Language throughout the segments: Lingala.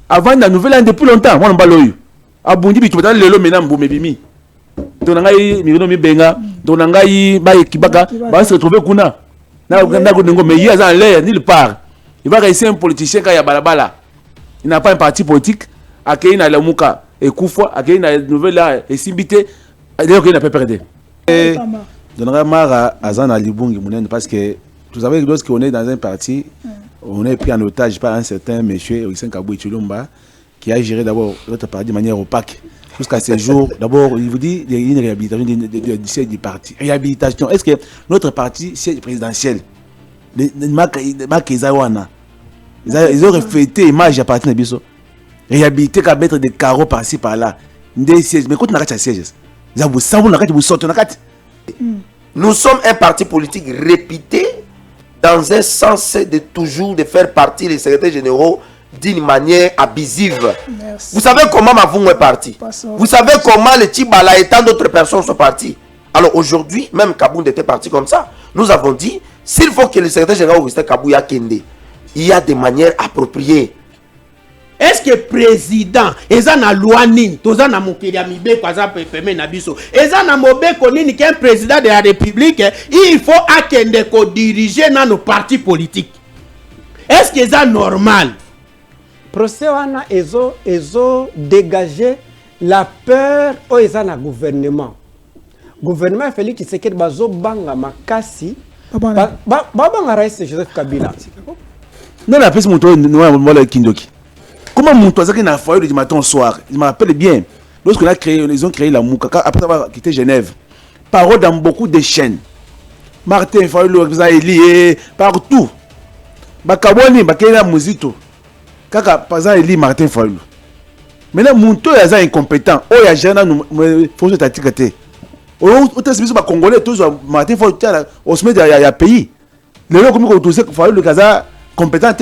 avant la nouvelle année depuis longtemps. Moi, on va l'oeil. Abundi, tu vas le maintenant, Boumébimi. Donangai, Mirono Benga, Donangai, Baekibaka, va se retrouver Kuna. Mais il y a l'air nulle part. Il va rester un politicien qui a balabala. Il n'a pas un parti politique. Akei na Lamuka et Koufwa, Akei na nouvelle et Simbité. D'ailleurs, il n'a pas perdu. Donnerai marre à Zan Alibungi parce que vous savez, lorsqu'on est dans un parti, on est pris en otage par un certain monsieur, Ousseyn Kabou Chulumba, qui a géré d'abord notre parti de manière opaque. Jusqu'à ce jour, d'abord, il vous dit qu'il y a une réhabilitation du parti. Réhabilitation. Est-ce que notre parti, siège présidentiel, ils ont reflété l'image à partir de Bisso. Réhabiliter qu'à mettre des carreaux par-ci par-là. Des sièges. Mais quand on a un siège, nous sommes un parti politique réputé dans un sens de toujours de faire partie des secrétaires généraux d'une manière abusive. Merci. Vous savez comment Mavungu est parti. Vous savez comment les Tibala et tant d'autres personnes sont partis. Alors aujourd'hui, même Kabound était parti comme ça. Nous avons dit, s'il faut que le secrétaire général Augustin Kabouya Kende, il y a des manières appropriées. Est-ce que président ezana loi nini tozana mokili ya mibeko aza pepeme na biso ezana mobeko nini qu'un président de la République il faut akende ko diriger na nos partis politiques? Est-ce que c'est normal? Procès wana ezo dégager la peur au ezana gouvernement Félix Tshisekedi bazo banga makasi banga rais Joseph Kabila. Non, la presse montre nous Kindoki. Comment mon toit n'a foyer du matin au soir? Je me rappelle bien. Lorsqu'on a créé, ils ont créé la Mouka, après avoir quitté Genève. Parole dans beaucoup de chaînes. Martin Fayulu, Eli, partout. Bakaboni, Bakena Muzito. Kaka, par exemple, Eli Martin Fayulu. Maintenant, mon toit est incompétent. Oh, il y a Jana, il faut se t'attiquer. Oh, au Congolais, toujours Martin Fayulu, au sommet de pays. Les gens comme on sait que Fayulu, le Kaza, compétent.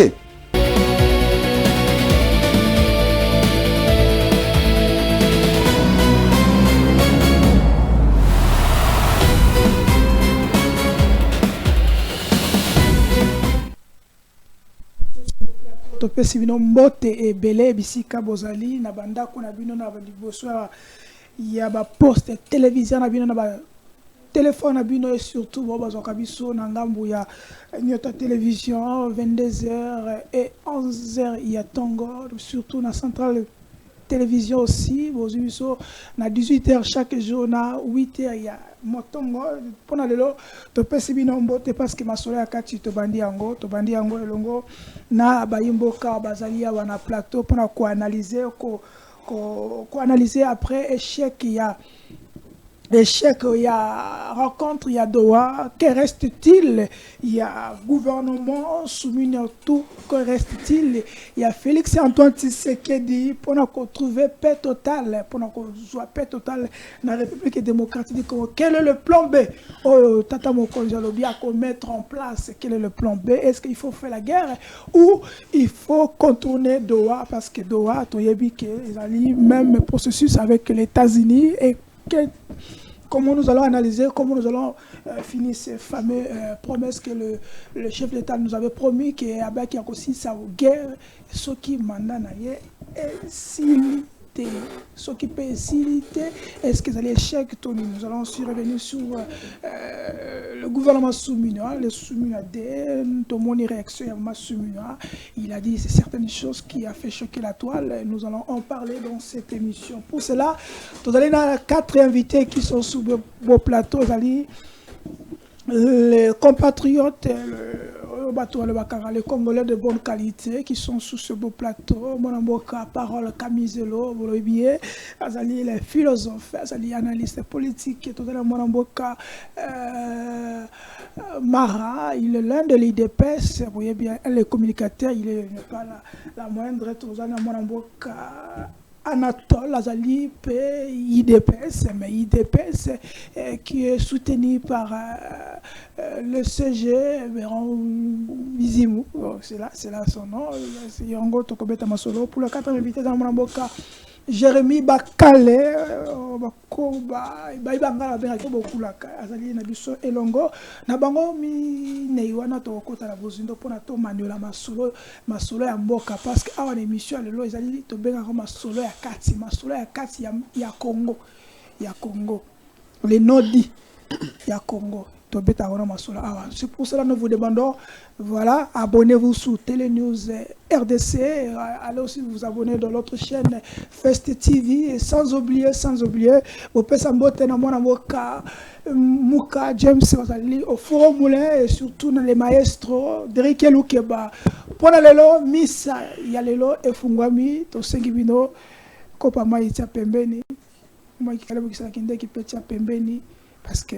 topesi bino mbote ebele bisika bozali na bandako na bino na liboso ya ba poste télévision na bino na ba téléphone na bino et surtout bazwaka biso na ngambu ya Nyota télévision 22h et 11h ya Tongo, surtout na centrale télévision aussi bozubiso na 18h chaque jour na 8h ya Motongo pona lelo topesi bino mbote parce que masolo ya kati to bandi yango elongo na bayimboka bazali wana plateau pona ko analyser ko analyser après échec il y a rencontre, il y a Doha, que reste-t-il? Il y a gouvernement soumis à tout, que reste-t-il? Il y a Félix Antoine Tshisekedi pour nous trouver paix totale, pour nous soit paix totale dans la République démocratique du Congo. Quel est le plan B? Tata Mokonzi Alobi a mettre en place. Quel est le plan B? Est-ce qu'il faut faire la guerre ou il faut contourner Doha? Parce que Doha, ils ont même processus avec les États-Unis et comment nous allons analyser, comment nous allons finir ces fameuses promesses que le chef d'État nous avait promis, qu'il y a aussi sa guerre, ce qui mandat ce qui peut faciliter, est-ce que ça allait échec, Tony? Nous allons aussi revenir sur le gouvernement Soumina, le Soumina tout le monde réaction à Soumina. Il a dit certaines choses qui a fait choquer la toile. Nous allons en parler dans cette émission. Pour cela, nous allons 4 invités qui sont sous vos plateaux. Les compatriotes, les Congolais de bonne qualité qui sont sous ce beau plateau. Monamboka, parole Camizelo, Volobier, Azali, les philosophes, Azali, analystes politiques, tout le Monamboka, Mara, il est l'un de l'IDPS, vous voyez bien, les communicateurs, il n'est pas la moindre, tout le Monamboka. Anatole Azali IDPS, mais IDPS qui est soutenu par le CG Véran Bizimou, c'est là son nom, c'est Yango Tokobeta Masolo. Pour le 4e invité dans Mramboka, Jérémy Bakale bakoba baibanga benga ko bokulaka azali na biso elongo na bango mi neiwana to kota la bozindo pona to manuela masolo ya mboka parce que awa émission lelo ezali to benga ko masolo ya kati ya Congo les nodi ya Congo. C'est pour cela que nous vous demandons, voilà, abonnez-vous sur Télénews RDC, allez aussi vous abonner dans l'autre chaîne Fest TV, et sans oublier, vous pouvez s'emboîter dans mon Mouka, James, au Forum Moulin, et surtout dans les maestros, Derrick Loukeba. Pour l'élo, Missa, Yalelo, et Fungwami, Tosengibino, Kopa Maïtia Pembeni, moi qui peut Pembeni, parce que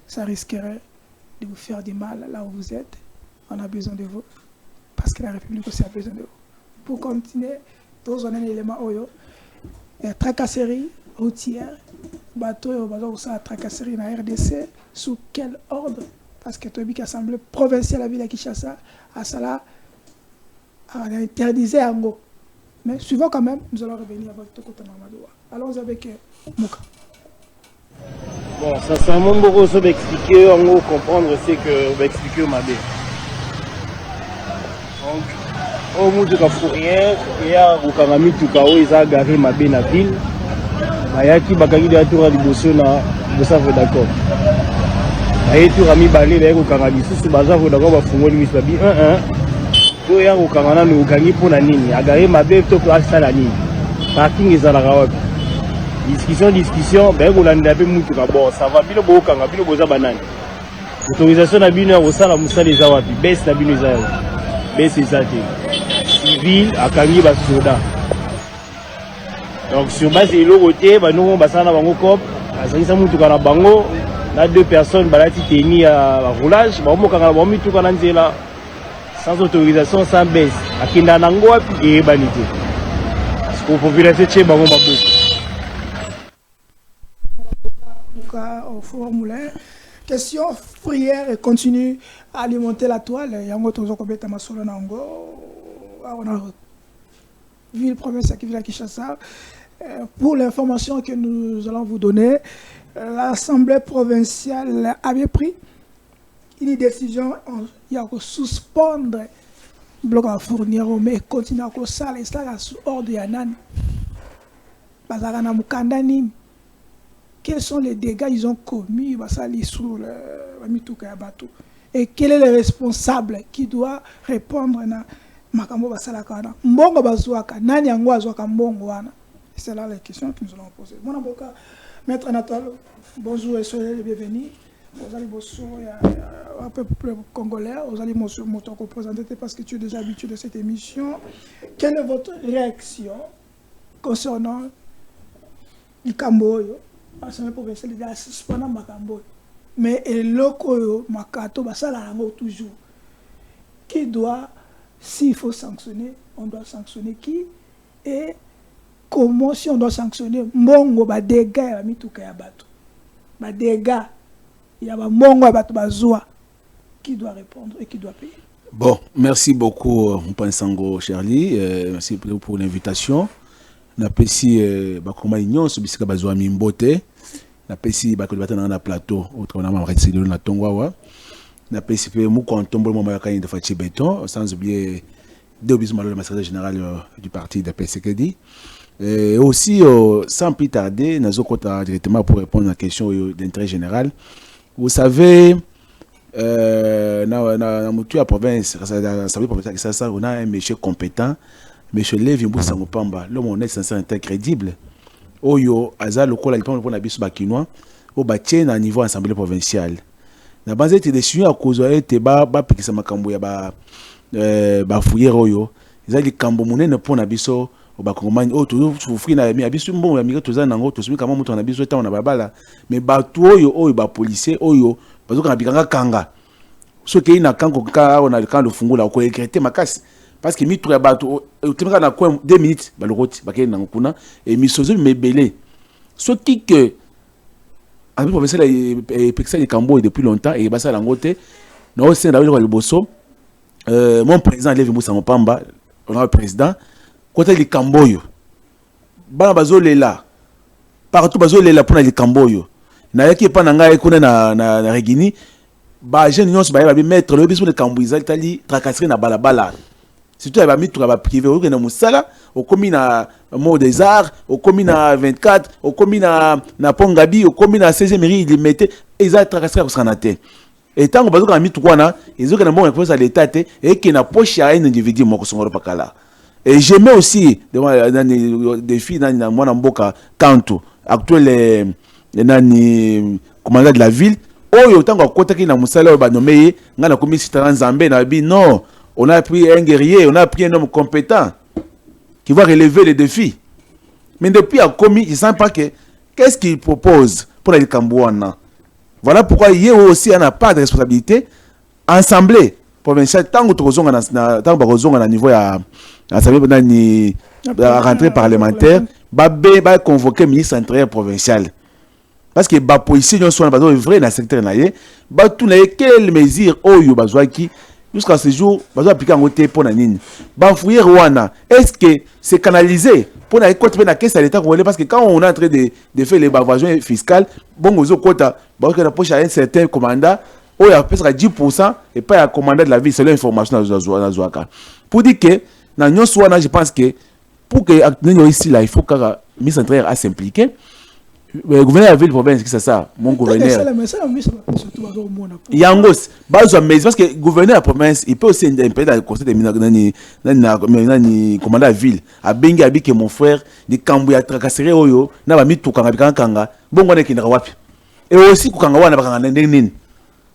ça risquerait de vous faire du mal là où vous êtes. On a besoin de vous. Parce que la République aussi a besoin de vous. Pour continuer, tous on a un élément oyo. Tracasserie routière. Bateau, ça tracasserie dans la RDC. Sous quel ordre? Parce que Tobi Assemblée provinciale à la ville de Kinshasa, à Sala, a interdisé Ango. Mais suivant quand même, nous allons revenir avec Tokota Mamadoua. Allons avec Mouka. Bon, sincèrement, beaucoup de expliquer, en gros, comprendre, c'est que on va expliquer au Mabé. Donc, au bout de la fourrière, il y a au Karami Tukao, ils ont garé Mabé dans la ville. Il y a qui bakagi de la tour à l'Ibosso, vous savez d'accord. Il y a tout Rami Balé, il y a au Karami, sous bazar, vous d'accord, vous fumez le Mislabi 1-1. Il y a au Karana, nous gagnons pour la ligne. Il y a garé Mabé, tout à la ligne. Parking est à la Rawak. Discussion, ben vous l'avez appelé Moutoura. Bon, ça va bien au Kanga, bien au Boza Banane. Autorisation à bien au Sala Moussa les Awapi, baisse la bien les Awapi. Baisse les Awapi. Civil, à Kangi Basoda. Donc sur base de l'Oroté, nous on va s'en avoir au COP. À Sanissa Moutoura Bango, là 2 personnes, balati teni à roulage, bah on Kanga, bon Moutoura Nanzela. Sans autorisation, sans baisse. À Kindanango, et banité. Parce qu'on peut virer cette chez Bango Mabou. Au Forum Moulin. Question, prière et continue à alimenter la toile. On a vu le professeur qui vient à Kinshasa. Pour l'information que nous allons vous donner, l'Assemblée provinciale avait pris une décision, il y a que suspendre le bloc à fournir, mais continuer à saler ça sous ordre de Yanan. Bazarana Mukandani. Quels sont les dégâts qu'ils ont commis sur le Mitouka Bateau? Et quel est le responsable qui doit répondre à Makambo Basalakana? Mbongo Bazouaka, Nani Angwazouaka Mbongo Wana? C'est là les questions que nous allons poser. Mon avocat, Maître Natal, bonjour et soyez les bienvenus. Vous allez un peuple congolais, vous allez m'auto-représenter parce que tu es déjà habitué de cette émission. Quelle est votre réaction concernant le Camboyo? L'Assemblée provinciale est suspendue Makambo. Mais l'Oko Makato, ça la toujours. Qui doit, s'il faut sanctionner, on doit sanctionner qui? Et comment, si on doit sanctionner, Mongo, dégâts, il y a Mitouka Yabato. Dégâts, il y a Mongo, Bazoua. Qui doit répondre et qui doit payer? Bon, merci beaucoup, Mpansango Charlie. Merci pour l'invitation. Na pesi bakoma union so bisika bazwa mimbote na pesi bakolibata na plateau autre na maretsi na tongwawa na pesi pe mu kontombo mo ya kani de fachi béton sans oublier deux bisous le secrétaire général du parti de PCKD et aussi sans plus tarder nazo kota directement pour répondre à la question d'intérêt général. Vous savez na mutu ya province ça veut pas que ça on a un monsieur compétent. Monsieur Lévi Mboussa Mopamba, l'homme honnête, sincère, incrédible. Oyo, Aza, le col, il prend le bis bakinois, au bâtien à niveau assemblée provinciale. La base était déçue à cause de piquer sa macambo ya ba fouiller Oyo. Ils ont dit Cambomouné ne pon abisso au Bakongoman, oh, toujours souffrir na mi abisso bon, amiga tous en ango, tous comment monter en abisso, on a babala. Mais bateau Oyo, ba policier Oyo, parce qu'on a biganga kanga. Ce qui est na kango ka, on a le camp de fungo là, on a écrété ma casse. Parce que mi trouve bateau au tempo na coin 2 minutes ba le route ba kay na kuna et mi sozo me belé ce qui que avec professeur et pexel de Cambo depuis longtemps et ba ça la ngote no c'est là le bosso mon président Lévi Moussa Mopamba on a le président côté de Camboyo bana bazolela partout bazolela pour na likambo yo na yaki pa na ngai kuna na Regini ba jeune nyonso ba bi mettre le biso de kambo izali tali tracasserie na balabala surtout ba mitura ba privé o na musala o komi na mot des arts o komi na 24 o komi na Pongabi o komi na 16e mairie il mettait ezali tracasserie ko sanate et tant que bazo ka mitu kwana ezo kana bon réponse à l'état te et qui na poche à un individu moko songoro pakala. Et j'aimais aussi des filles dans mon mboka Kanto actuel nani commandant de la ville oyo tango kota ki na musala ba nommé ngana komi citoyen Nzambe na bi non on a pris un guerrier on a pris un homme compétent qui va relever les défis mais depuis a commis il sent pas que qu'est-ce qu'il propose pour les Cambouana. Voilà pourquoi hier aussi on n'a pas de responsabilité assemblée provinciale tango tozonga na tango bazonga na niveau ya assemblée nani la rentrée parlementaire ba convoquer ministre intérieur provincial parce que ba policier ñon sont bazo vrai dans secteur na ye ba tout na quelle mesure oyo bazwaki jusqu'à ce jour bazo appliquer en côté pour na nini ba fouiller wana est-ce que c'est canalisé pour na côté na caisse à l'état congolais parce que quand on est en train de faire les évasion fiscale bon ozo kota ba que na poche à un certain commandant oyo a presque 10% et pas à commandant de la ville c'est l'information na zoaka pour dire que na nyonso wana je pense que pour que nous ici là il faut que ministre intérieur à s'impliquer. Le gouverneur de la ville province qui c'est ça mon gouverneur Yangos bazo mais parce que le gouverneur de la province il peut aussi impérer dans le conseil de commandant de la ville a bengi abike mon frère di kambu ya tracasserie oyo na ba mitukanga bikanga bongo na kinga wapi et aussi kukanga wana bakanga nini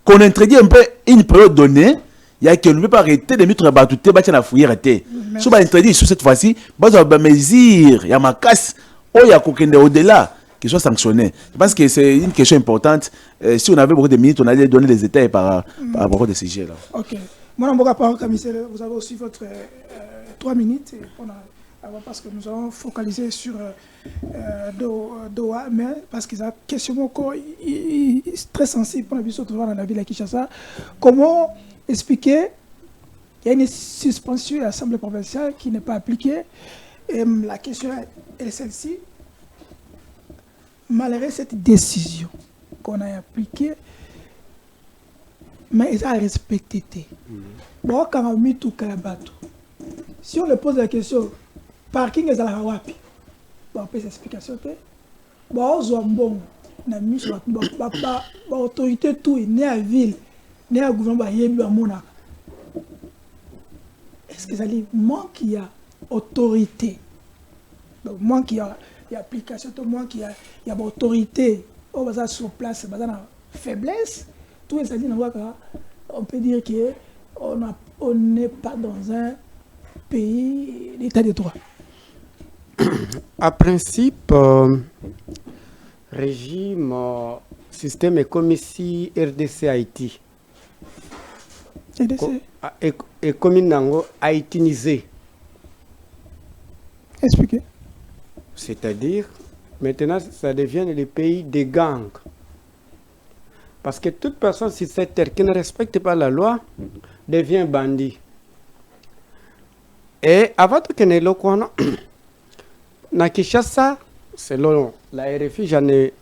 qu'on introduit un peu une période donnée il y a que ne peut pas arrêter de mettre battu te battre na fouiller arrêter so ba introduit sur cette fois-ci bazo ba mesure ya makas oya kokende au-delà qui soit sanctionné. Je pense que c'est une question importante. Si on avait beaucoup de minutes, on allait donner les détails par rapport à ces sujets-là. Ok. Moi, mon rapport, commissaire, vous avez aussi votre 3 minutes parce que nous allons focaliser sur Doha, mais parce que c'est une question très sensible pour la vie dans la ville de Kinshasa. Comment expliquer qu'il y a une suspension à l'Assemblée provinciale qui n'est pas appliquée? Et la question est celle-ci. Malgré cette décision qu'on a appliquée, mais ils ont respecté. Bon, quand on a mis tout Kalabato, si on le pose la question, parking est à la Hawapi, on peut s'explication. Bon, on a bon, on a mis sur l'autorité, tout est né à la ville, né à la gouvernement, est-ce que ça dit manque il y a autorité? Donc, manque il y a application, tout le monde qui a autorité, on va sur place, on a faiblesse, tout ça dit, on peut dire qu'on n'est pas dans un pays d'état de droit. À principe, régime, système est comme ici RDC Haïti. RDC et comme il a haïtinisé. Expliquez. C'est-à-dire, maintenant, ça devient le pays des gangs. Parce que toute personne sur cette terre qui ne respecte pas la loi devient bandit. Et avant que nous ayons na Kinshasa, selon la RFI, j'en ai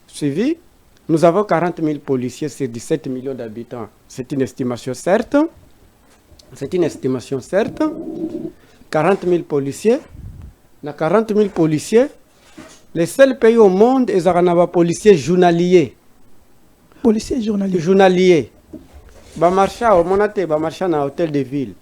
suivi, nous avons 40 000 policiers sur 17 millions d'habitants. C'est une estimation certes. 40 000 policiers. Dans 40 000 policiers, les seuls pays au monde, ils ont des policiers journaliers. Policiers journaliers. Journaliers. Ba marcha au monate, ba marcha na hôtel de ville.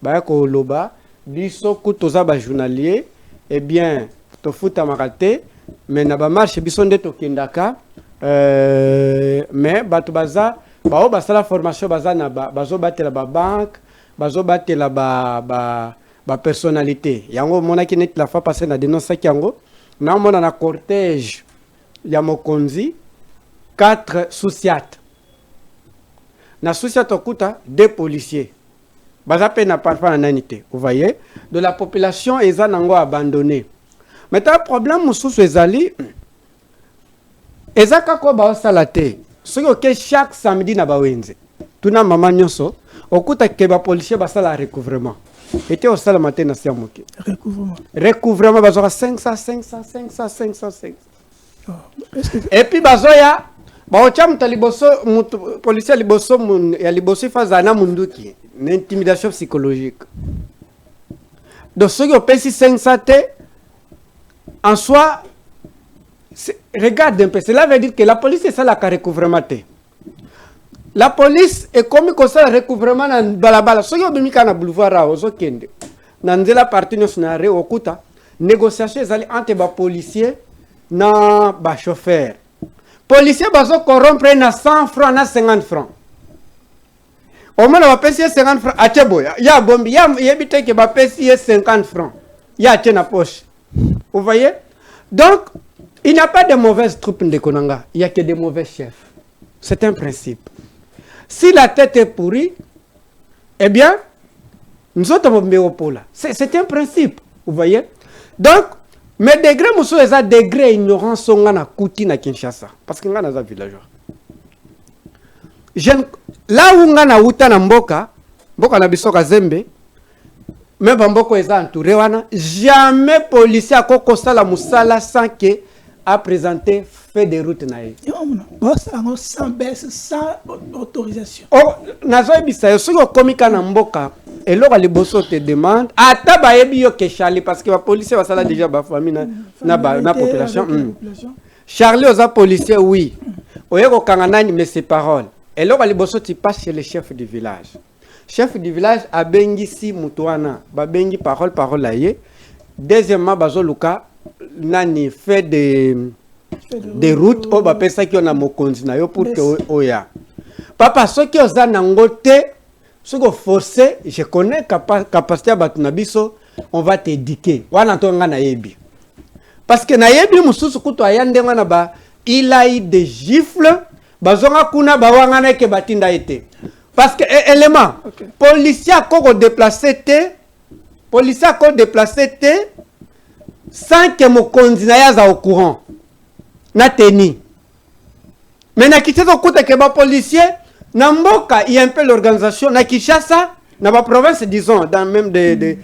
Ba ko loba, biso kutoza ba journalier, eh bien, to futa makate, mais na ba marche biso nde to kindaka, mais batu baza, ba o basala formation baza na bazo batela ba banque, bazo batela ba personnalité. Yango mona ki net la fois passée na dénonce yango na mona na cortège ya mokonzi 4 souciates. Na souciate okuta 2 policiers. Baza pe na parfois na nanité. Vous voyez, de la population eza nango abandonné. Mais ta problème mususu ezali eza kako ba salate. Soki ke chaque samedi na bawenze. Tuna mama nyonso okuta ke ba policier basala recouvrement. était au salle matin na siamoke Recouvrement. bazoka 500 Oh, est-ce que et puis bazoya baocha muta liboso policier liboso ya liboso fazana munduki une intimidation psychologique donc ceux qui ont payé 500 te en soi regarde un peu, cela veut dire que la police est ça la recouvrement te. La police est comme ça le recouvrement na balabala. Ceux qui ont mis na boulevard à Ozokende. Dans la partie nationale okuta négociation entre les policiers na ba chauffeur. Policier bazo corrompre na 100 francs na 50 francs. Au moins va payer 50 francs à Tcheboya. Ya bombi ya yebite que va payer 50 francs. Ya tena poche. Vous voyez? Donc il n'y a pas de mauvaises troupes de Konanga, il n'y a que des mauvais chefs. C'est un principe. Si la tête est pourrie, eh bien, nous autres, c'est un principe. Vous voyez? Donc, mes degrés, monsieur, les degrés ignorants sont à Kouti, à Kinshasa. Parce que nous sommes villageois. Là où nous sommes Mboka, Mboka na bisoka Zembe, mais Bamboko est entouré, jamais policier a kokosa la musala sans que a présenté fait des routes naïves. Sans baisse, sans autorisation. Oh, nazo ebisa soki okomika na mboka eloko liboso te demande ata bayebi yo ke Charlie parce que ba policier basala déjà ba famille na population. Charlie oza policier oui. Oyeko kanga nani mais ses paroles. Eloko liboso tu passes chez le chef du village. Chef du village a bengisi mutuana ba bengi parole la ye. Deuxièmement bazo luka nani fait des routes au ba pesa ki on a mokonzi na yo pour que oya papa ceux qui oza nango te ceux qui forcé je connais capacité batu na biso on va t'éduquer wana tonga na yebi parce que na yebi mususu kuto ayande ngana ba il a eu des gifles bazonga kuna ba wangana ke batinda été parce que élément policier ko déplacer te sans que mokonzi na yaza au courant na teni mais na kitoko kuta ke ba policier na mboka il y a un peu l'organisation na Kinshasa na ba province disons dans même il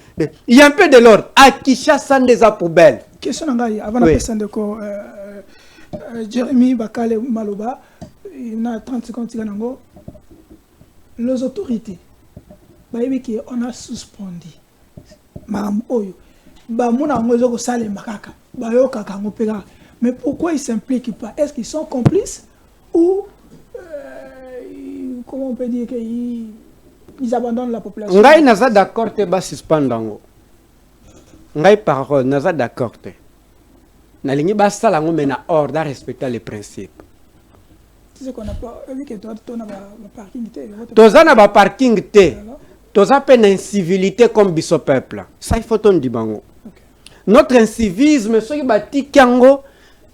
y a un peu de l'ordre à Kinshasa des poubelles question ngai avant de passer de ko Jérémy Bakale Maloba il a 30 secondes nango les autorités bayebi ki on a suspendu mam oyo ba mona ngozo ko sale makaka ba yo kaka ngopeka. Mais pourquoi ils ne s'impliquent pas? Est-ce qu'ils sont complices ou comment on peut dire qu'ils abandonnent la population? Ngai naza d'accord te ba suspendango. Ngai parole naza d'accord te. Na lingi ba sala ngo mena ordre à respecter les principes. C'est ce qu'on a pas vu que toi na ba parking te. Toza na ba parking te. Toza pe na incivilité comme biso peuple. Ça il faut ton dibango. Notre incivisme ce qui bati kango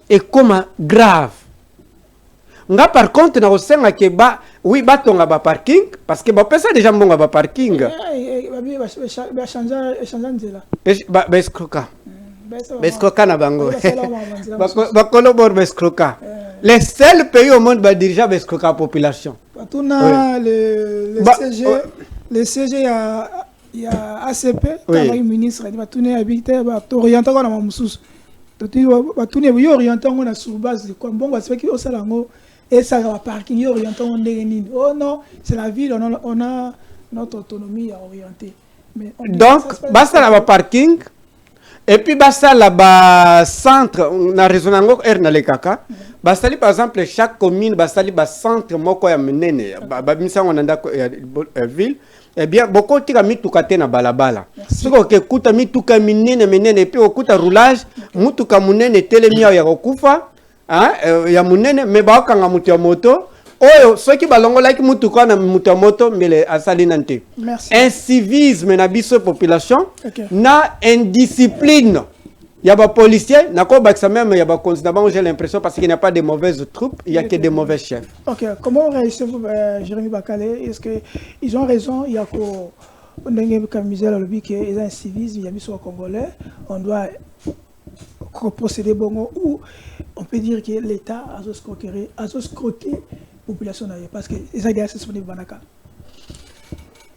est comme grave. Nga par contre na osenga ke ba oui batonga ba parking parce que ba pesa déjà mbonga ba parking. Ba changer nzela. Ba escroca. Ba escroca na bango. Ba kolobor ba escroca. Les seuls pays au monde ba diriger ba escroca la population. Batuna le CG il y a ACP comme ministre batuna habité ba orienter na mususu. Batune yo orienter na sur base de quoi bon parce que au salango et ça va parking yo orienter on nini. Oh non, c'est la ville on a notre autonomie à orienter. Mais donc basta la parking et puis basta la centre na raisonnango na le kaka basta par exemple chaque commune basta ba centre moko ya menene ba misa on anda ville. Eh bien, beaucoup de mituka te na balabala. Ce que kuta mituka minene et puis okuta roulage, mutuka munene telemi ya kokufa, hein, ya munene mais ba kanga mutu ya moto. Oyo ceux qui balongo like mutuka na mutu ya moto mais les asali nante. Incivisme na biso population, na indiscipline. Il y a des policiers, même il y a des j'ai l'impression parce qu'il n'y a pas de mauvaises troupes, il n'y a que des mauvais chefs. Ok, comment réagissez Jérémy Bakale? Est-ce qu'ils ont raison? Il y a comme misère le but qu'ils ont un civisme, il y a mis sur Congolais, on doit procéder bon ou on peut dire que l'État a escroqué la population parce que les agents sont disponibles.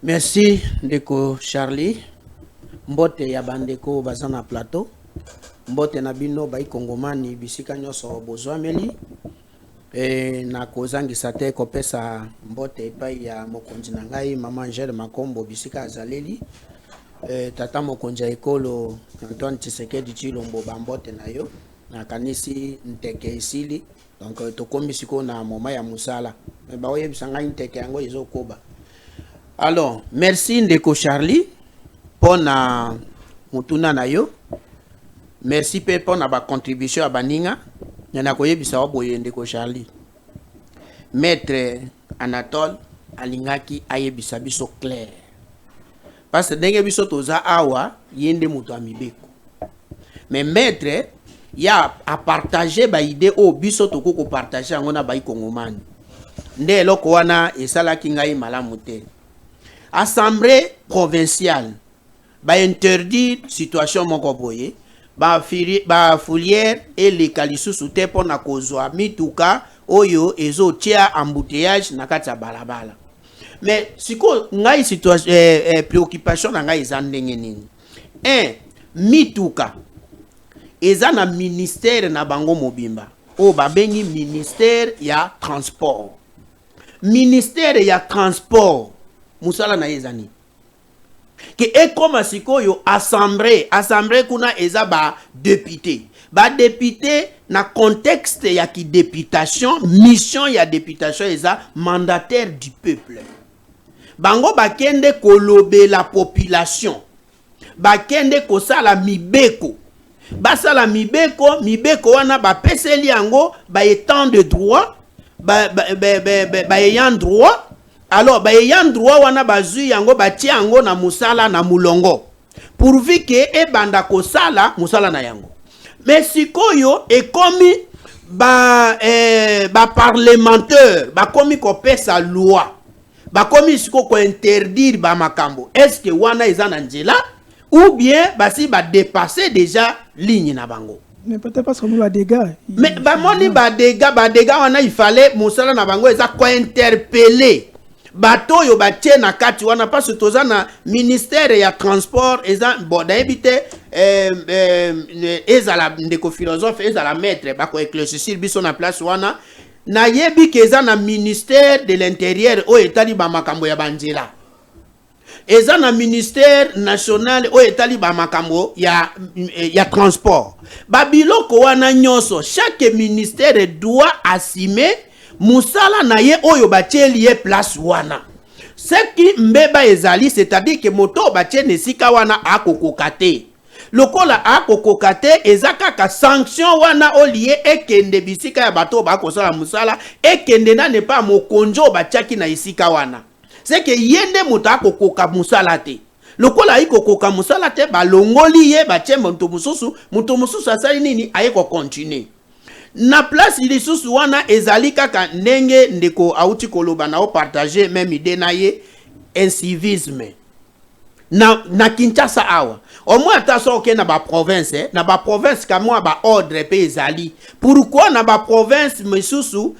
Merci, Deko Charlie. mbote ya bandeko baza na plateau, mbote na bino bai kongomani bisika nyonso bozwameli, na kozangisa te kopesa mbote epai ya mokonzi na ngai mama Angèle Makombo bisika azaleli, tata mokonzi ya ekolo Antoine Tshisekedi Tshilombo bambote na yo na kanisi nteke esili. Donc tokomi siko na moma ya musala me ba oyebisa ngai nteke yango ezokoba. Alors merci ndeko Charlie pona mutuna na yo, merci pe pona ba contribution ya baninga na koyebisa wa boye ndeko Charlie. Maître Anatole alingaki ayebisa biso clair parce que ndenge biso toza awa yende mutu amibeko, mais maître ya a partager ba idée o biso to ko partager ngona ba ikongomani nde eloko wana esalaki ngai malamu te. Assemblée provinciale ba interdire situation moko boye ba foulière et les kalisusu te pona kozwa mituka oyo ezo tia embouteillage na kati ya balabala. Mais siko ngai situation préoccupation na ngai eza ndenge nini? Mituka eza na ministère na bango mobimba o babengi ministère ya transport. Ministère ya transport musala na ezani ke ekoma sikoyo assemblée kuna eza ba député na contexte ya ki députation, mission ya députation eza mandataire du peuple. Bango bakende kolobe la population, bakende kosala mibeko, basala mibeko wana ba peseli yango ba étant de droit ba ayant droit. Alors ba ayant droit wana bazui yango batie yango na musala na mulongo pourvu que ebanda kosala musala na yango. Mais sikoyo ekomi ba parlementaire bakomi ko pesa loi bakomi siko ko interdire ba makambo, est-ce que wana eza na nzela ou bien basi ba dépasser déjà ligne na bango? Mais peut-être parce que nous la dégâts. Mais ba moni ba dégâts wana il fallait musala na bango eza ko interpeller bato yo batie na kati wana parce que toza na ministère ya transport eza boda ebite ezala ndeko philosophe ezala maître bako éclaircir biso na place wana na yebi keza na ministère de l'intérieur o etali ba makambo ya banjela eza na ministère national o etali ba makambo ya transport babiloko wana nyoso chaque ministère doit assumer musala na ye oyo batieli ye place wana. Ce qui mbeba ezali c'est-à-dire que moto batie nesika wana akokokate. Lokola akokokate ezakaka sanction wana olie ekende bisika ya bato bakosala musala ekende na ne pas mokonjo batiaki na isika wana. C'est que yende moto akokoka musala te. Lokola ikokoka musala te balongoli ye batie moto mususu asali nini ayeko continuer. Na place ilisusu wana ezali kaka ndenge ndeko auti koloba na o partager même idée na ye incivisme na Kinshasa awa au moins ataso ke na ba province na ba province kamwa ba ordre pe ezali pourquoi na ba province misusu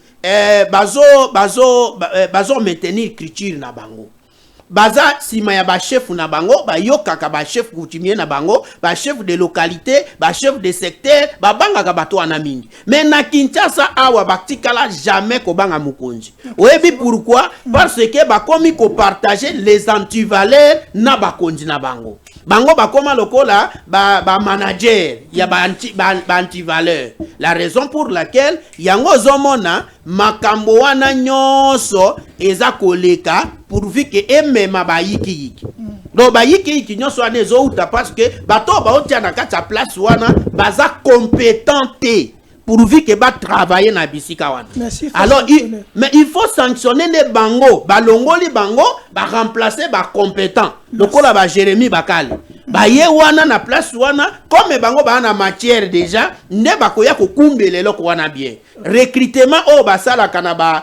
bazo maintenir culture na bango baza sima ya ba chef na bango ba yokaka ba chef coutumier na bango ba chef de localité ba chef de secteur ba banga ka bato ana mingi. Mais na Kinshasa awa baktikala jamais ko banga mukonzi oyebi pourquoi parce que ba komi ko partager les antivaleurs na bakonzi na bango bakoma lokola ba manager ya ba antivaleur. La raison pour laquelle yango zomona makambo wana nyoso eza koleka pourvu que emema ba yiki. Donc ba yiki nyoso wana ezo uta parce que bato ba otia na kati ya place wana baza compétenté pourvu que ba travailler na bisika wana. Alors mais il faut sanctionner les bango, balongoli bango, ba remplacer ba compétent. Lokola ba Jérémy Bakali. Ba ye wana na place wana comme bango ba na matière déjà ne bakoya ko kumbele loko wana bien. Recrutement o basala kana ba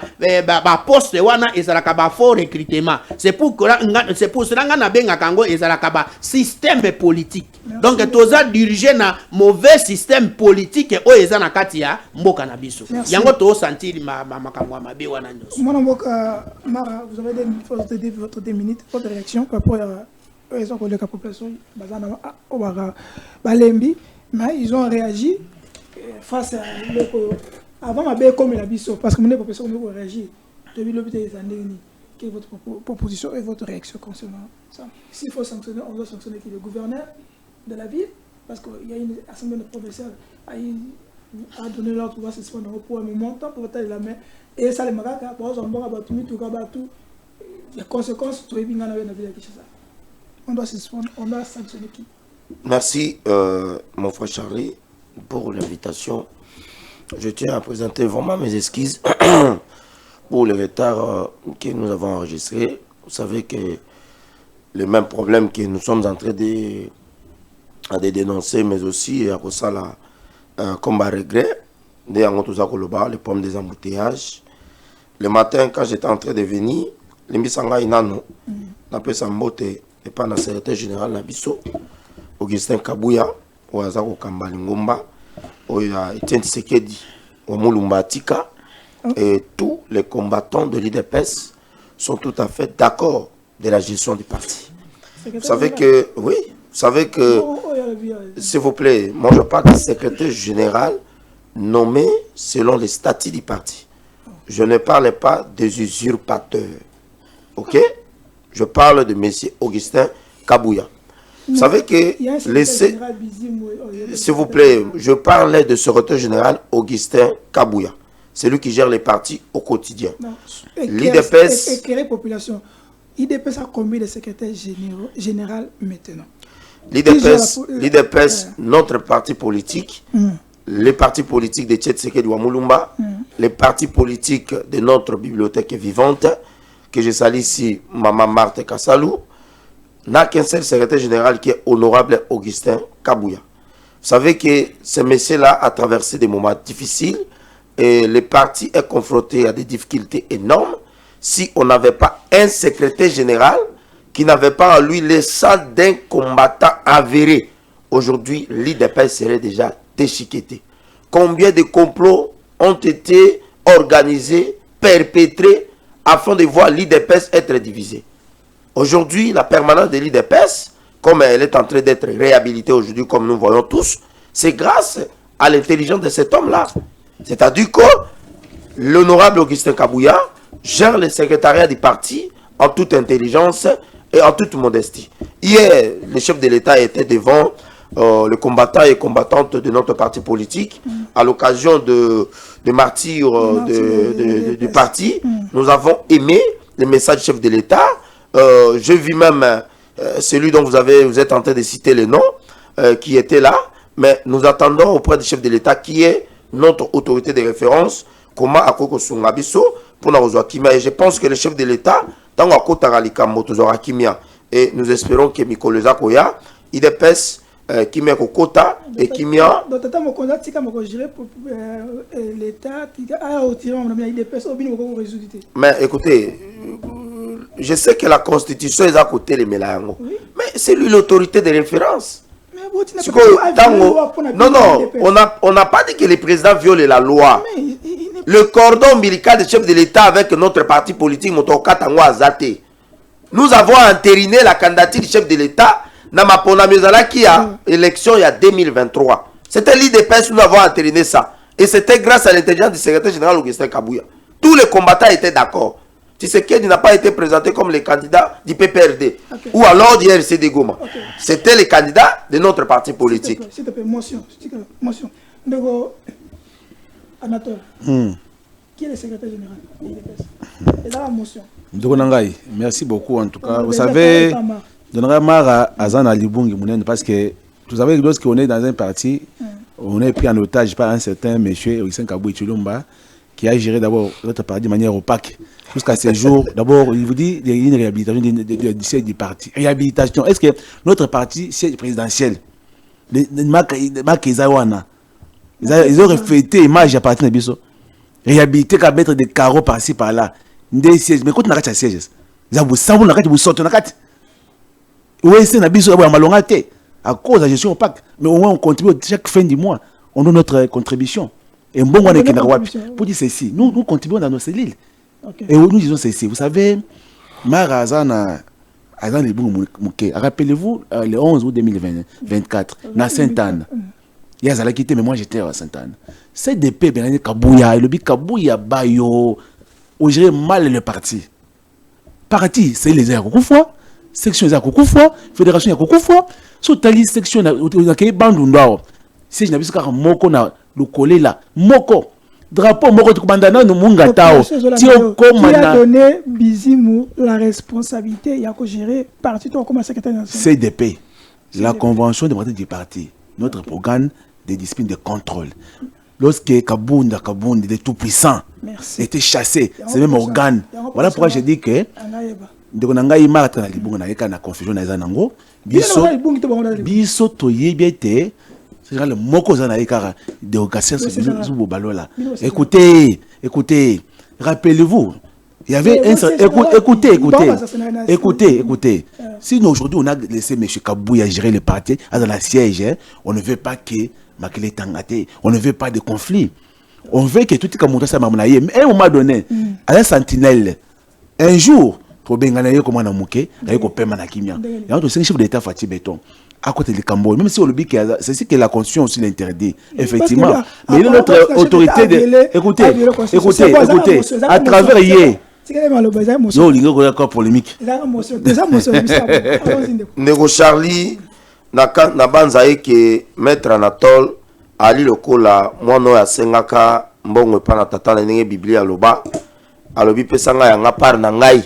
poste wana ezalaka ba faux recrutement. C'est pour cela nga na benga kango ezalaka ba système politique. Donc toza diriger na mauvais système politique o ezana kati ya mboka na biso. Yango to sentir makamwa mabe wana nyoso. Mon mboka Mara, vous avez votre 2 minutes votre réaction par rapport à ils ont collé la population, Balembi, mais ils ont réagi face à l'éco. Avant ma belle comme la biso, parce que mon population ont réagi. Depuis l'hôpital des années, quelle est votre proposition et votre réaction concernant ça? S'il faut sanctionner, on doit sanctionner qui le gouverneur de la ville, parce qu'il y a une assemblée de professeurs a donné l'ordre pour suspendre pour un montant pour tailler la main. Et ça, les magakas, par exemple, les conséquences, on doit suspendre, on doit sanctionner qui? Merci, mon frère Charlie, pour l'invitation. Je tiens à présenter vraiment mes excuses pour le retard que nous avons enregistré. Vous savez que les mêmes problèmes que nous sommes en train de dénoncer, mais aussi à cause de comme à regret, les pommes des embouteillages. Le matin, quand j'étais en train de venir, les misanga inano, n'appelle ça mbote et pas le secrétaire général Nabiso, Augustin Kabouya, ou Azako Kambali Ngomba, ou Etienne Tshisekedi, ou Moulumba Tika, et tous les combattants de l'IDPS sont tout à fait d'accord de la gestion du parti. Vous savez que, oui, vous savez que, s'il vous plaît, moi je parle du secrétaire général nommé selon les statuts du parti. Je ne parle pas des usurpateurs. Ok? Je parle de M. Augustin Kabouya. Vous savez que, s'il vous plaît, je parlais de secrétaire général Augustin Kabouya. C'est lui qui gère les partis au quotidien. L'IDPS. Population. L'IDPS a combien de secrétaires général maintenant? L'IDPS, notre parti politique, les partis politiques de Tshisekedi Wamulumba, les partis politiques de notre bibliothèque vivante, que je salue ici, Maman Marthe Kassalou, n'a qu'un seul secrétaire général qui est honorable Augustin Kabouya. Vous savez que ce monsieur-là a traversé des moments difficiles et le parti est confronté à des difficultés énormes. Si on n'avait pas un secrétaire général qui n'avait pas en lui le sang d'un combattant avéré, aujourd'hui, l'IDPS serait déjà déchiqueté. Combien de complots ont été organisés, perpétrés, afin de voir l'IDPS être divisé? Aujourd'hui, la permanence de l'IDPS, comme elle est en train d'être réhabilitée aujourd'hui, comme nous voyons tous, c'est grâce à l'intelligence de cet homme-là. C'est-à-dire que l'honorable Augustin Kabouya gère le secrétariat du parti en toute intelligence et en toute modestie. Hier, le chef de l'État était devant les combattants et combattantes de notre parti politique à l'occasion de martyrs du parti. Nous avons aimé le message du chef de l'État. Je vis même celui dont vous êtes en train de citer les noms qui était là. Mais nous attendons auprès du chef de l'État qui est notre autorité de référence, comment Akoko Sungabiso pour nous Kimia. Et je pense que le chef de l'État, dans la côte Kimia, et nous espérons que Mikoleza Koya, IDPS, Kimia Kokota et Kimia. Mais écoutez, je sais que la Constitution est à côté de Mélango, mais c'est lui l'autorité de référence. Non, on n'a pas dit que le président viole la loi. Le cordon ombilical du chef de l'État avec notre parti politique, nous avons entériné la candidature du chef de l'État dans ma ponamizala qui a élection il y a 2023. C'était l'IDPS, nous avons entériné ça. Et c'était grâce à l'intelligence du secrétaire général Augustin Kabouya. Tous les combattants étaient d'accord. Tshisekedi n'a pas été présenté comme le candidat du PPRD ou alors du RCD Goma. C'était le candidat de notre parti politique. S'il te plaît, motion. Anatole, qui est le secrétaire général de l'IDPS? Et là, la motion. Merci beaucoup en tout cas. Vous savez, Mara Azana Libungi Mounen, parce que vous savez, lorsqu'on est dans un parti, on est pris en otage par un certain monsieur Augustin Kabouya Chilomba qui a géré d'abord notre parti de manière opaque. Jusqu'à ce jour, d'abord, il vous dit qu'il y a une réhabilitation du parti. Réhabilitation. Est-ce que notre parti, c'est présidentiel? Ils ont reflété l'image à partir de Bisso. Réhabiliter, qu'à mettre des carreaux par-ci, par-là. Des sièges. Mais quand on a des sièges, vous savez, vous sortez. Oui, c'est un Bisso, à cause de la gestion opaque. Mais au moins, on contribue chaque fin du mois. On a notre contribution. Et bon, on est pour dire ceci. Nous contribuons dans nos cellules. Et nous disons ceci. Vous savez, Marazana Rappelez-vous, le 11 août 2024, dans Sainte-Anne. Il y a Zala quitté, mais moi j'étais à Sainte-Anne. CDP, ben Kabouya, le big Kabouya Bayo, où gérer mal le parti. Parti, c'est les airs Kokoufwa, section des airs Kokoufwa, fédération des Kokoufwa, sous tali section, on a créé Bandundao. Si je n'avais pas Moko na le collé là, Moko. Drapeau Moko Tukubandana no Munga Tao. Qui a donné Bizimou la responsabilité, il y a qu'à gérer parti toi comme secrétaire national. CDP, la convention démocratique du parti, notre organe de discipline de contrôle. Lorsque Kabounda de tout puissant était chassé, c'est même organe. Voilà pourquoi je dis que de konangai marata na libunga na yeka na confusion na zanango biso toyebiete c'est le moko za na yeka de occasion c'est zubo balola. Écoutez, rappelez-vous, il y avait un écoutez. Si aujourd'hui on a laissé M. Kabouya gérer le parti dans la siège, on ne veut pas que Makele Tangate, on ne veut pas de conflit. On veut que tout le monde soit mamonaye. Mais à un moment donné, à la sentinelle, un jour, pour Benganaye comme on a mouké, il y a un peu de kimia. Il y a un chef d'État Fatih Béton. À côté du Cambodge, même si on le dit que c'est ce que la Constitution aussi l'interdit, effectivement. Mais il y a notre autorité de. Écoutez, à travers hier. Non, il y a encore polémique. Nego Charlie, na banzaye ke maître Anatole, ali lokola, mwana ya sengaka, mbongo pana tata na nenge Biblia aloba, alobi pesanga ya nga par na ngai,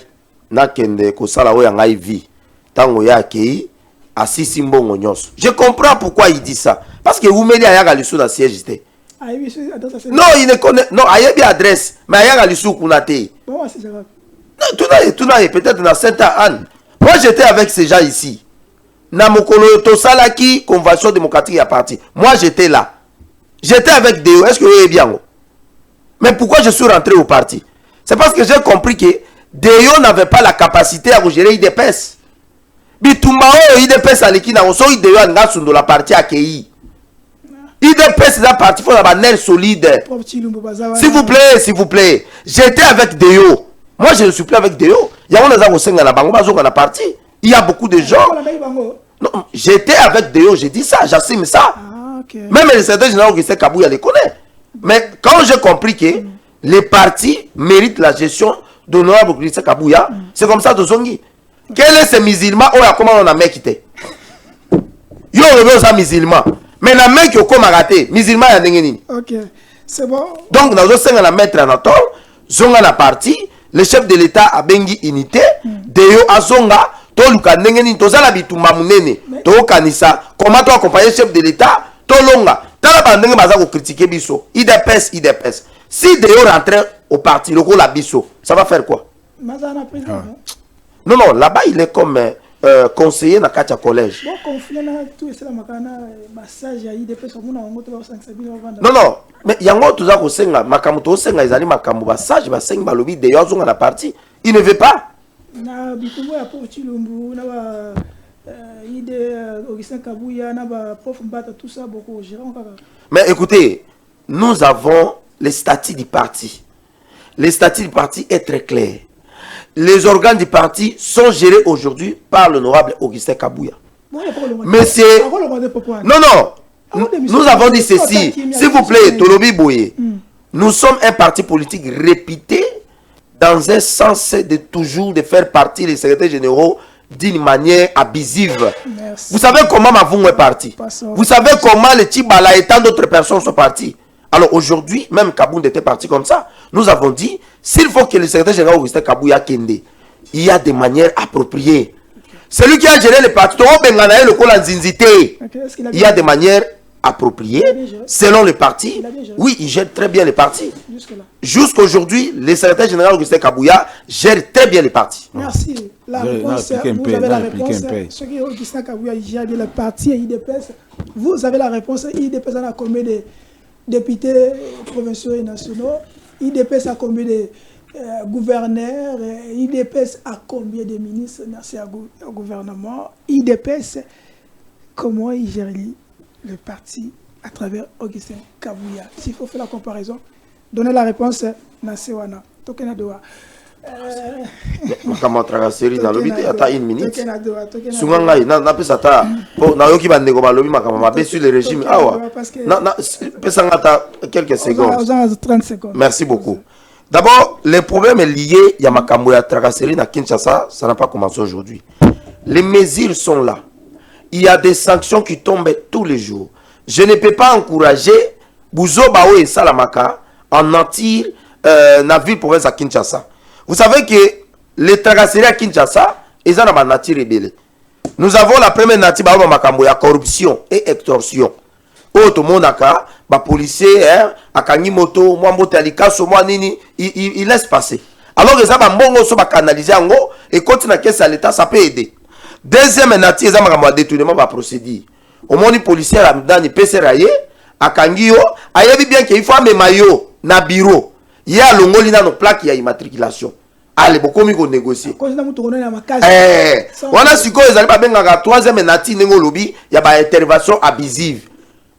na kende kosala o ya ngai vi, tango ya kei, asisi mbongo nyonso. Je comprends pourquoi il dit ça. Parce que Oumeli ayaga lisu na siège te. Non, il ne connaît, non, ayabi adresse, mais ayaga lisu kunate. Non, tout n'a peut-être dans Sainte-Anne. Moi j'étais avec ces gens ici. Na mokolo to salaki convention démocratique à parti. Moi j'étais là. J'étais avec Deo. Est-ce que vous voyez bien? Mais pourquoi je suis rentré au parti? C'est parce que j'ai compris que Deo n'avait pas la capacité à gérer IDPS. Bitumao IDPS aleki na oso Deo anga sundo la partie akei. IDPS la partie faut la nerf solide. S'il vous plaît. J'étais avec Deo. Moi je ne suis plus avec Deo. Il y a on a osenga na bango bazonga na parti. Il y a beaucoup de gens. Non, j'étais avec Deo, j'ai dit ça, j'assume ça. Même les secrétaires généraux Augustin Kabouya les connaît. Mais quand j'ai compris que les partis méritent la gestion d'honorable Augustin Kabouya, c'est comme ça de Zongi. Quel est ce musulman? Oh, comment on a mec quitté? Yo, on a musulman. Mais la mec qui a raté, musulman, il y a nini. Ok, c'est bon. Donc, dans le sens de la maître Anatole, Zonga na parti, le chef de l'État a bengi unité, Deo a Zonga. Toluka ndengeni tozala bitumba munene to kanisa comment to accompagner chef de l'état tolonga tala bandenge baza ko critiquer biso IDPS si Deo rentrer au parti loko la biso ça va faire quoi? Non là-bas il est comme conseiller na katia collège. Non mais yango toza ko senga makambo to senga ezali makambo basage basengi balobi Deo azonga na parti il ne veut pas. Na bitumbo ya pour Chilumbu na ba ide Augustin Kabouya na ba prof Mbata tout ça beaucoup gérant. Mais écoutez, nous avons les statuts du parti. Les statuts du parti est très clair. Les organes du parti sont gérés aujourd'hui par l'honorable Augustin Kabouya. Monsieur non, nous avons dit ceci, s'il vous plaît, Tolobi Boye. Nous sommes un parti politique réputé dans un sens de toujours de faire partie des secrétaires généraux d'une manière abusive. Merci. Vous savez comment Mavungu est parti? Vous savez comment les Tibala et tant d'autres personnes sont partis? Alors aujourd'hui, même Kabound était parti comme ça. Nous avons dit, s'il faut que le secrétaire général Augustin Kabouya Kende, il y a des manières appropriées. Celui qui a géré le parti, il y a des manières appropriées selon le parti. Oui, il gère très bien le parti. Jusqu'aujourd'hui, le secrétaire général Augustin Kabouya gère très bien le parti. Merci. La réponse, vous avez la réponse. Ce qui est Augustin Kabouya gère bien le parti et IDPS. Vous avez la réponse. IDPS a combien de députés provinciaux et nationaux? IDPS a combien de gouverneurs? IDPS a combien de ministres? Merci au gouvernement. IDPS, comment il gère le parti à travers Augustin Kabouya? S'il faut faire la comparaison, donnez la réponse. Nasewana. Makambo tracasserie dans lobby ata une minute. Sunga na pesa ta po na yoki bande ko balobi makambo mabe sur le régime awa. Na pesa ngata quelques secondes. 30 secondes. Merci beaucoup. D'abord, les problèmes liés à makambo ya tracasserie na Kinshasa, ça n'a pas commencé aujourd'hui. Les mesures sont là. Il y a des sanctions qui tombent tous les jours. Je ne peux pas encourager Bouzo Bao et Salamaka en mentir na ville province à Kinshasa. Vous savez que les tracasseries à Kinshasa, ils ont une nature rebelle. Nous avons la première nature de la corruption et extorsion. Tout le monde a ba policier, a kangi moto, moi moto alikaso, moi nini, il laisse passer. Alors que ça va mbongo so ba canaliser ango et continue à caisse à l'état, ça peut aider. Deuxième nature, ça va détournement va procédure. Au moins les policiers là dans les PC raillé, a kangi yo, ayebi bien qu'il faut amener maillot na bureau. Il y a l'ongoli dans nos plaques, il y a immatriculation. Allez, beaucoup mieux négocier. On a su que les alliés ben la troisième nati nengo lobby, il y a ba intervention abusive.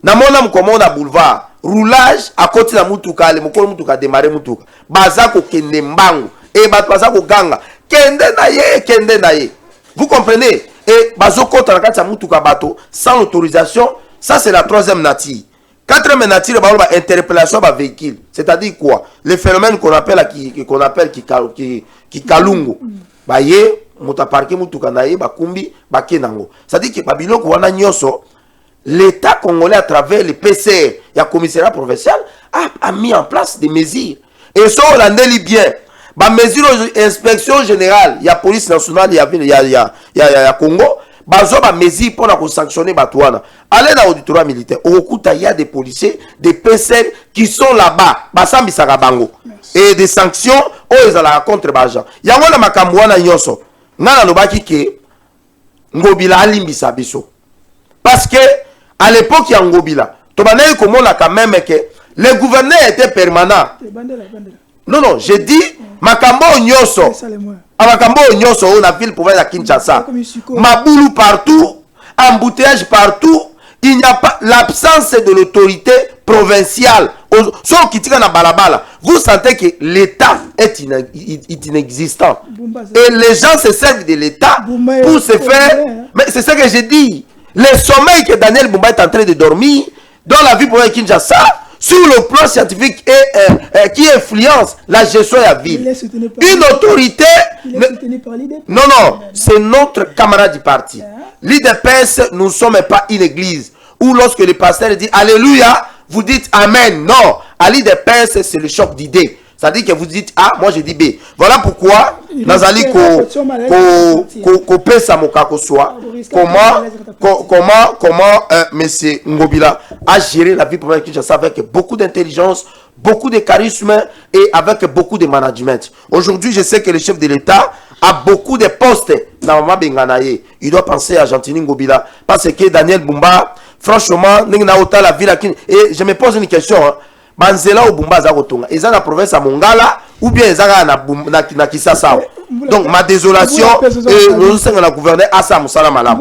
Na mona mkomo na boulevard, roulage à côté na mutuka, le mokolo mutuka démarrer mutuka. Baza ko kende mbangu, et baza ko ganga, kende na ye. Vous comprenez? Et bazo kota na kati ya mutuka bato sans autorisation, ça c'est la troisième nati. Quatrième nature, c'est interpellation par véhicule. C'est-à-dire quoi? Le phénomène qu'on appelle qui kalungu. Bah yé, mota parké mutuka na ye, ba kumbi, ba kenango. C'est-à-dire que Babylone wana nyoso, l'État congolais à travers le PCR, il y a commissariat provincial, a mis en place des mesures. Et ça, on l'a dit bien. Bah mesure inspection générale, il y a police nationale, il y a Congo. Bazo ba mesure pour la sanctionner Batouana. Allez dans l'auditoire militaire. Au Okuta, il y a des policiers, des PC qui sont là-bas. Basambi Sarabango. Et des sanctions, ils ont la contre Bajan. Il y a un makamouana nyoso. Nana nobaki ke Ngobila alimbisa biso. Parce que à l'époque, il y a Ngobila. Tobanei comment là quand même que le gouverneur était permanent. Non, j'ai dit makambo nyoso. Amakambo nyoso on a ville province à Kinshasa. Maboulou partout, embouteillage partout, il n'y a pas l'absence de l'autorité provinciale. Sauf qui tire dans balabala, vous sentez que l'État est inexistant. Et les gens se servent de l'État pour se faire. Mais c'est ce que j'ai dit. Le sommeil que Daniel Bumba est en train de dormir dans la vie province à Kinshasa, sur le plan scientifique et qui influence la gestion de la ville. Une autorité... Non, c'est notre camarade du parti. L'IDPS, nous ne sommes pas une église. Ou lorsque le pasteur dit Alléluia, vous dites Amen. Non, à l'IDPS, c'est le choc d'idées. C'est-à-dire que vous dites A, moi je dis B. Voilà pourquoi Nazali Kopé Samokako soit. Comment M. Ngobila a géré la vie publique de Kinshasa avec beaucoup d'intelligence, beaucoup de charisme et avec beaucoup de management. Aujourd'hui, je sais que le chef de l'État a beaucoup de postes dans Mama Benganaye. Il doit penser à Gentini Ngobila. Parce que Daniel Bumba, franchement, la ville et je me pose une question. Banzela ou Bumba Zagotonga. Ils ont la province à Mongala ou bien ils ont na Kisasa. Donc ma désolation et nous sommes la gouverneure Assa Moussala Malam.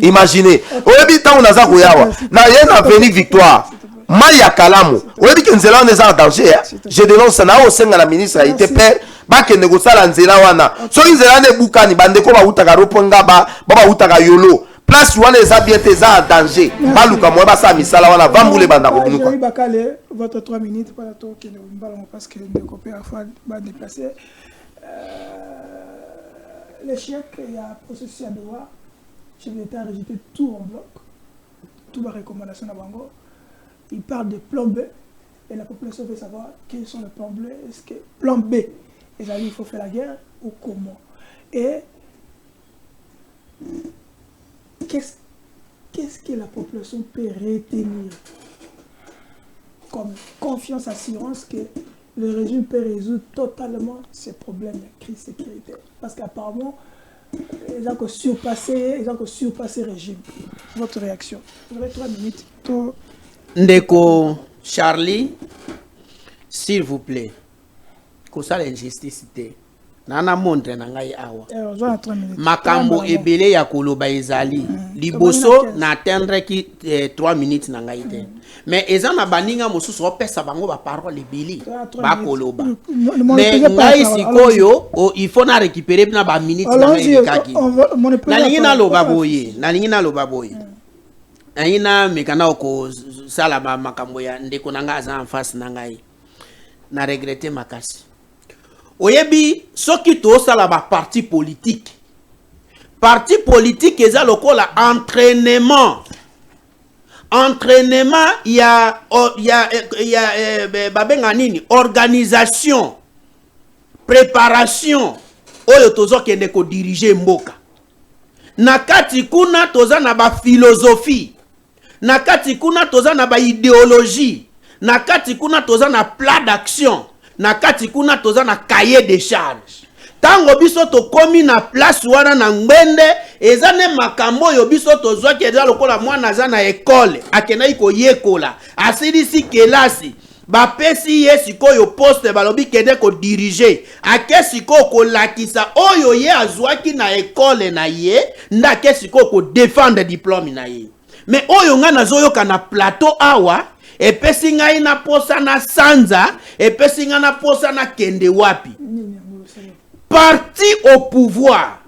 Imaginez. Oyebi tant on a za koyawa. Na yena venu victoire. Maya Kalamu. Oyebi que Nzela on est en danger. Je dénonce na o senga la ministre a été père. Ba ke négocier la Nzela wana. So Nzela ne bukani bande ko ba utaka roponga ba utaka yolo. Place où on est bien en danger. Baluka moi ba sa misala wana vambule banda ko bunuka. Votre 3 minutes par la tour qui ne parce que le copain va déplacer. L'échec, il y a un processus à devoir. Je vais rejeter tout en bloc. Toute la recommandation à Bango. Il parle de plan B. Et la population veut savoir quels sont les plans B. Est-ce que plan B, il faut faire la guerre ou comment? Et qu'est-ce que la population peut retenir comme confiance, assurance que le régime peut résoudre totalement ces problèmes de crise sécuritaire? Parce qu'apparemment, ils ont surpassé le régime. Votre réaction? Vous avez 3 minutes. Ndeko Charlie, s'il vous plaît, que ça l'injustice. nana montre na ngai awa Voilà 3 minutes. makambo ebele ya koloba ezali liboso na atteindre ki 3 minutes na ngai te mais eza na baninga mosusu opesa bango ba parole ebele ba koloba mais ngai sikoyo il faut na récupérer na ba minutes na ngai kaki nalingi na loba boye aina mekana oko sala makambo ya ndeko na ngai aza en face na ngai na regretter makasi oyebi soki to sala ba parti politique eza lokola entraînement ya babenga nini organisation préparation oyo tozo kende ko diriger mboka na kati kuna toza na ba philosophie na kati kuna toza na ba idéologie na kati kuna toza na plan d'action na kati kuna toza na cahier de charge tango biso to komi na place wana na ngwende ezane makambo yo biso to zwaki eza lokola mwana za na école akena iko yekola asidisi kelasi bapesi ye sikoyo poste balobi kende ko diriger ake siko ko lakisa oyo ye azwaki na école na ye ndake siko ko défendre diplôme na ye mais oyo nga nazoyoka na plateau awa epesi ngai na posa na sanza epesi ngai na posa na kende wapi parti au pouvoir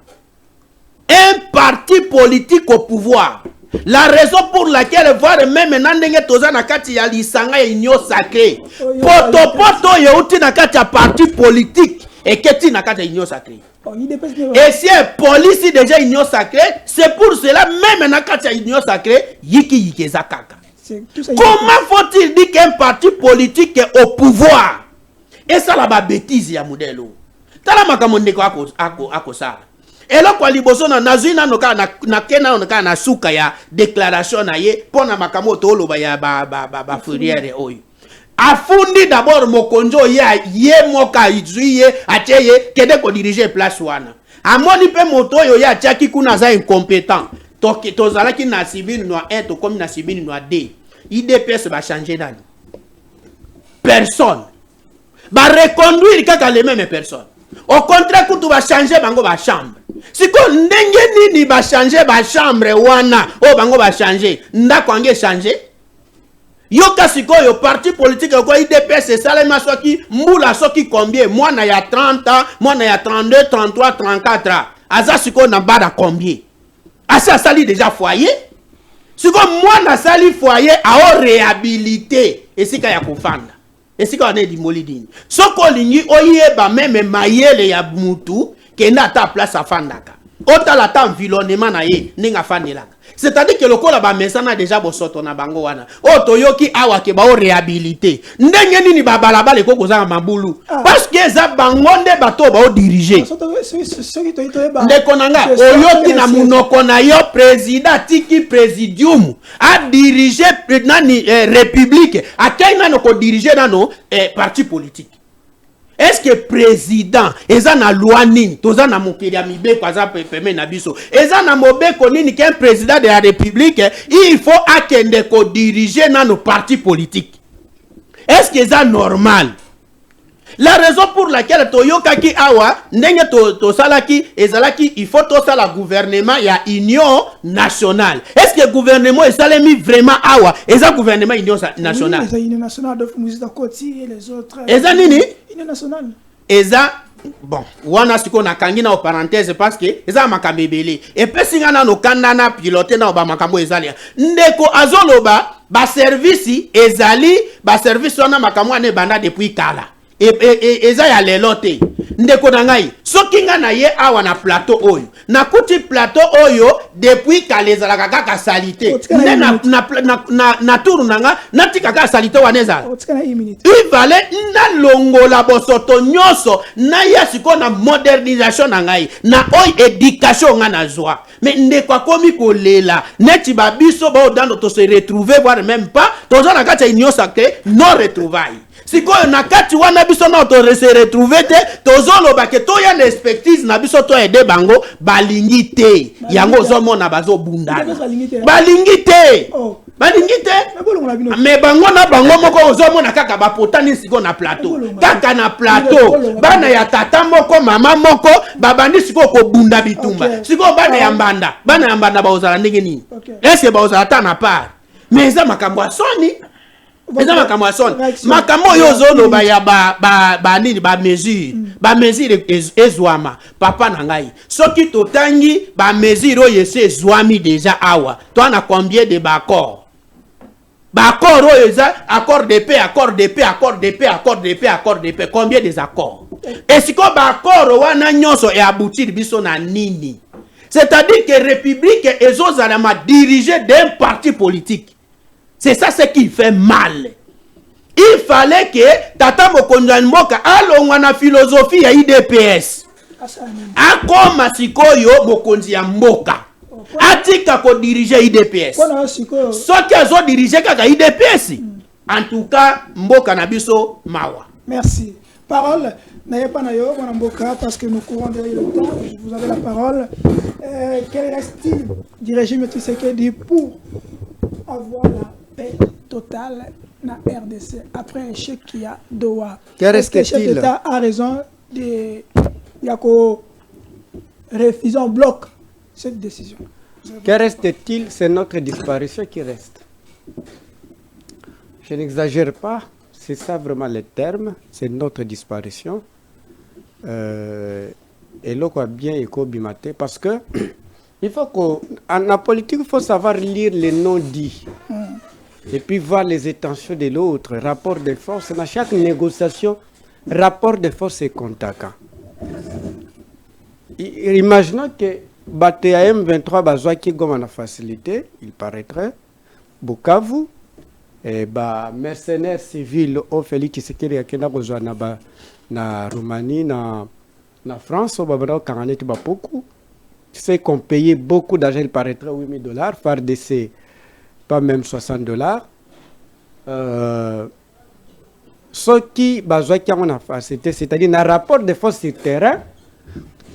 un parti politique au pouvoir la raison pour laquelle voir même nandenge toza na kati ya lisanga ya union sacrée poto yeuti na kati ya parti politique eketi na kati ya union sacrée et si police déjà union sacrée c'est pour cela même na kati ya union sacrée yiki eza kaka. Comment faut-il dire qu'un parti politique est au pouvoir? Et ça la bêtise ya modèle. Tala makambo ndeko ako sala. Et là kwa liboso na nazina noka na kena noka na suka ya déclaration na ye pona makambo to loba ya ba fourière oyo. Afundi d'abord mokonjo ye moka izuye ateye kede ko diriger place wana. Amoni pe moto yo ya tiaki kuna za incompétent. Tozalaki na civil noa 1 to comme na civil noa 2 IDPS va changer nani personne va reconduire kaka les mêmes personnes au contraire kutu va changer bango ba chambre siko ndenge nini va changer ba chambre wana o bango va changer ndako ange changer yoka siko yo parti politique ko IDPS salema soki mbula soki combien mwana ya 30 ans mwana ya 32 33 34 ans aza siko na bada combien asa sali déjà foyer siko mwana sali foyer a réhabilité esika ya kufanda esika wana di molidini soko lingi oyeba meme mayele ya mutu kenda ta place afandaka otala ta environnement na ye ninga fandelaka c'est-à-dire que lokola ba mesana déjà bosoto na bango wana o toyoki awa ke ba o réhabilité ndenge nini ba balabala ko kozanga mabulu parce que za bangonde bato ba o diriger ndeko nanga oyoki na munoko na yo président tiki présidium a diriger nani république akaina no ko diriger nano parti politique. Est-ce que président eza na loi nini toza na mokeli ya mibe kwa za peme na biso eza na mobeko nini qu'un président de la république il faut akende ko diriger na nos partis politiques? Est-ce que c'est normal? La raison pour laquelle toyoka ki awa ndenge to salaki ezalaki il faut to sala gouvernement ya union nationale. Est-ce que gouvernement esalemi vraiment awa eza gouvernement union nationale? Eza union nationale de Fumuzita Koti et les autres. Eza nini? Union nationale. Eza bon wana siko na kangi na parenthèse parce que eza makambo ebele et pe singa na no kanda na piloter na ba makambo ezali ndeko azoloba ba service ezali ba service wana makambo ane banda depuis kala eza ya lelo te ndeko na ngai soki nga na ye awa na plateau oyo na kuti plateau oyo depuis kala ezalaka kaka salite na tour nanga natika kaka salite wana ezala ivale na longola bosoto nyoso na ya siko na modernisation na ngai na oyo éducation nga na zwa mais ndeko akomi kolela neti babiso ba odando to se retrouver voire même pas toza na kati ya union sacrée non retrouvaille sikoyo na kati wana biso na to se retrouver te tozoloba ke to ya expertise na biso to aider bango balingi te yango zo mona bazo bunda balingi te mais bango na bango moko ozomona kaka bapotani siko na plateau kaka na plateau bana ya tata moko mama moko babandi siko kobunda bitumba siko bana ya mbanda baozala ndenge nini est-ce baozala ta na part mais eza makambo ya soni eza makambo ya soni makambo oyo ozoloba ya banini bamesure ezwama papa na ngai soki totangi bamesure oyo ese ezwami deja awa toana combien de baccord oyo eza accord de paix combien des accords esiko baccord wana nyonso eaboutir biso na nini c'est-à-dire que république ezozala ma dirigée d'un parti politique. C'est ça ce qui fait mal. Il fallait que Tata Mokonzi Mboka alongwa na philosophie ya IDPS. Akoma sikoyo Mokonzi ya Mboka. Atika ko diriger IDPS. Soki azo diriger kaka IDPS. En tout cas, Mboka na biso mawa. Merci. Parole, n'ayez pas nayo, mon Mboka, parce que nous courons derrière le temps. Vous avez la parole. Quel reste-t-il du régime Tshisekedi pour avoir la paix totale dans RDC après un chèque qui a Doha? Qu'est-ce que le chef d'État a raison de refuser en bloc cette décision? Que reste-t-il? C'est notre disparition qui reste. Je n'exagère pas, c'est ça vraiment le terme, c'est notre disparition. Et là, quoi, bien éco-bimaté, parce que il faut qu'en la politique, il faut savoir lire les non-dits. Et puis voir les intentions de l'autre, rapport de force. Dans chaque négociation, rapport de force et contact. Imaginons que BTAM 23 bazwa qui gomme la facilité, il paraîtrait, Bukavu, et mercenaires civils au Félix Tshisekedi qui n'a besoin na Roumanie, na France, au Babado Karanet beaucoup. Tu sais qu'on payait beaucoup d'argent, il paraîtrait $8,000, FARDC, pas même $60. Ce qui besoin qui a une facilité, c'est-à-dire un rapport de force sur terrain,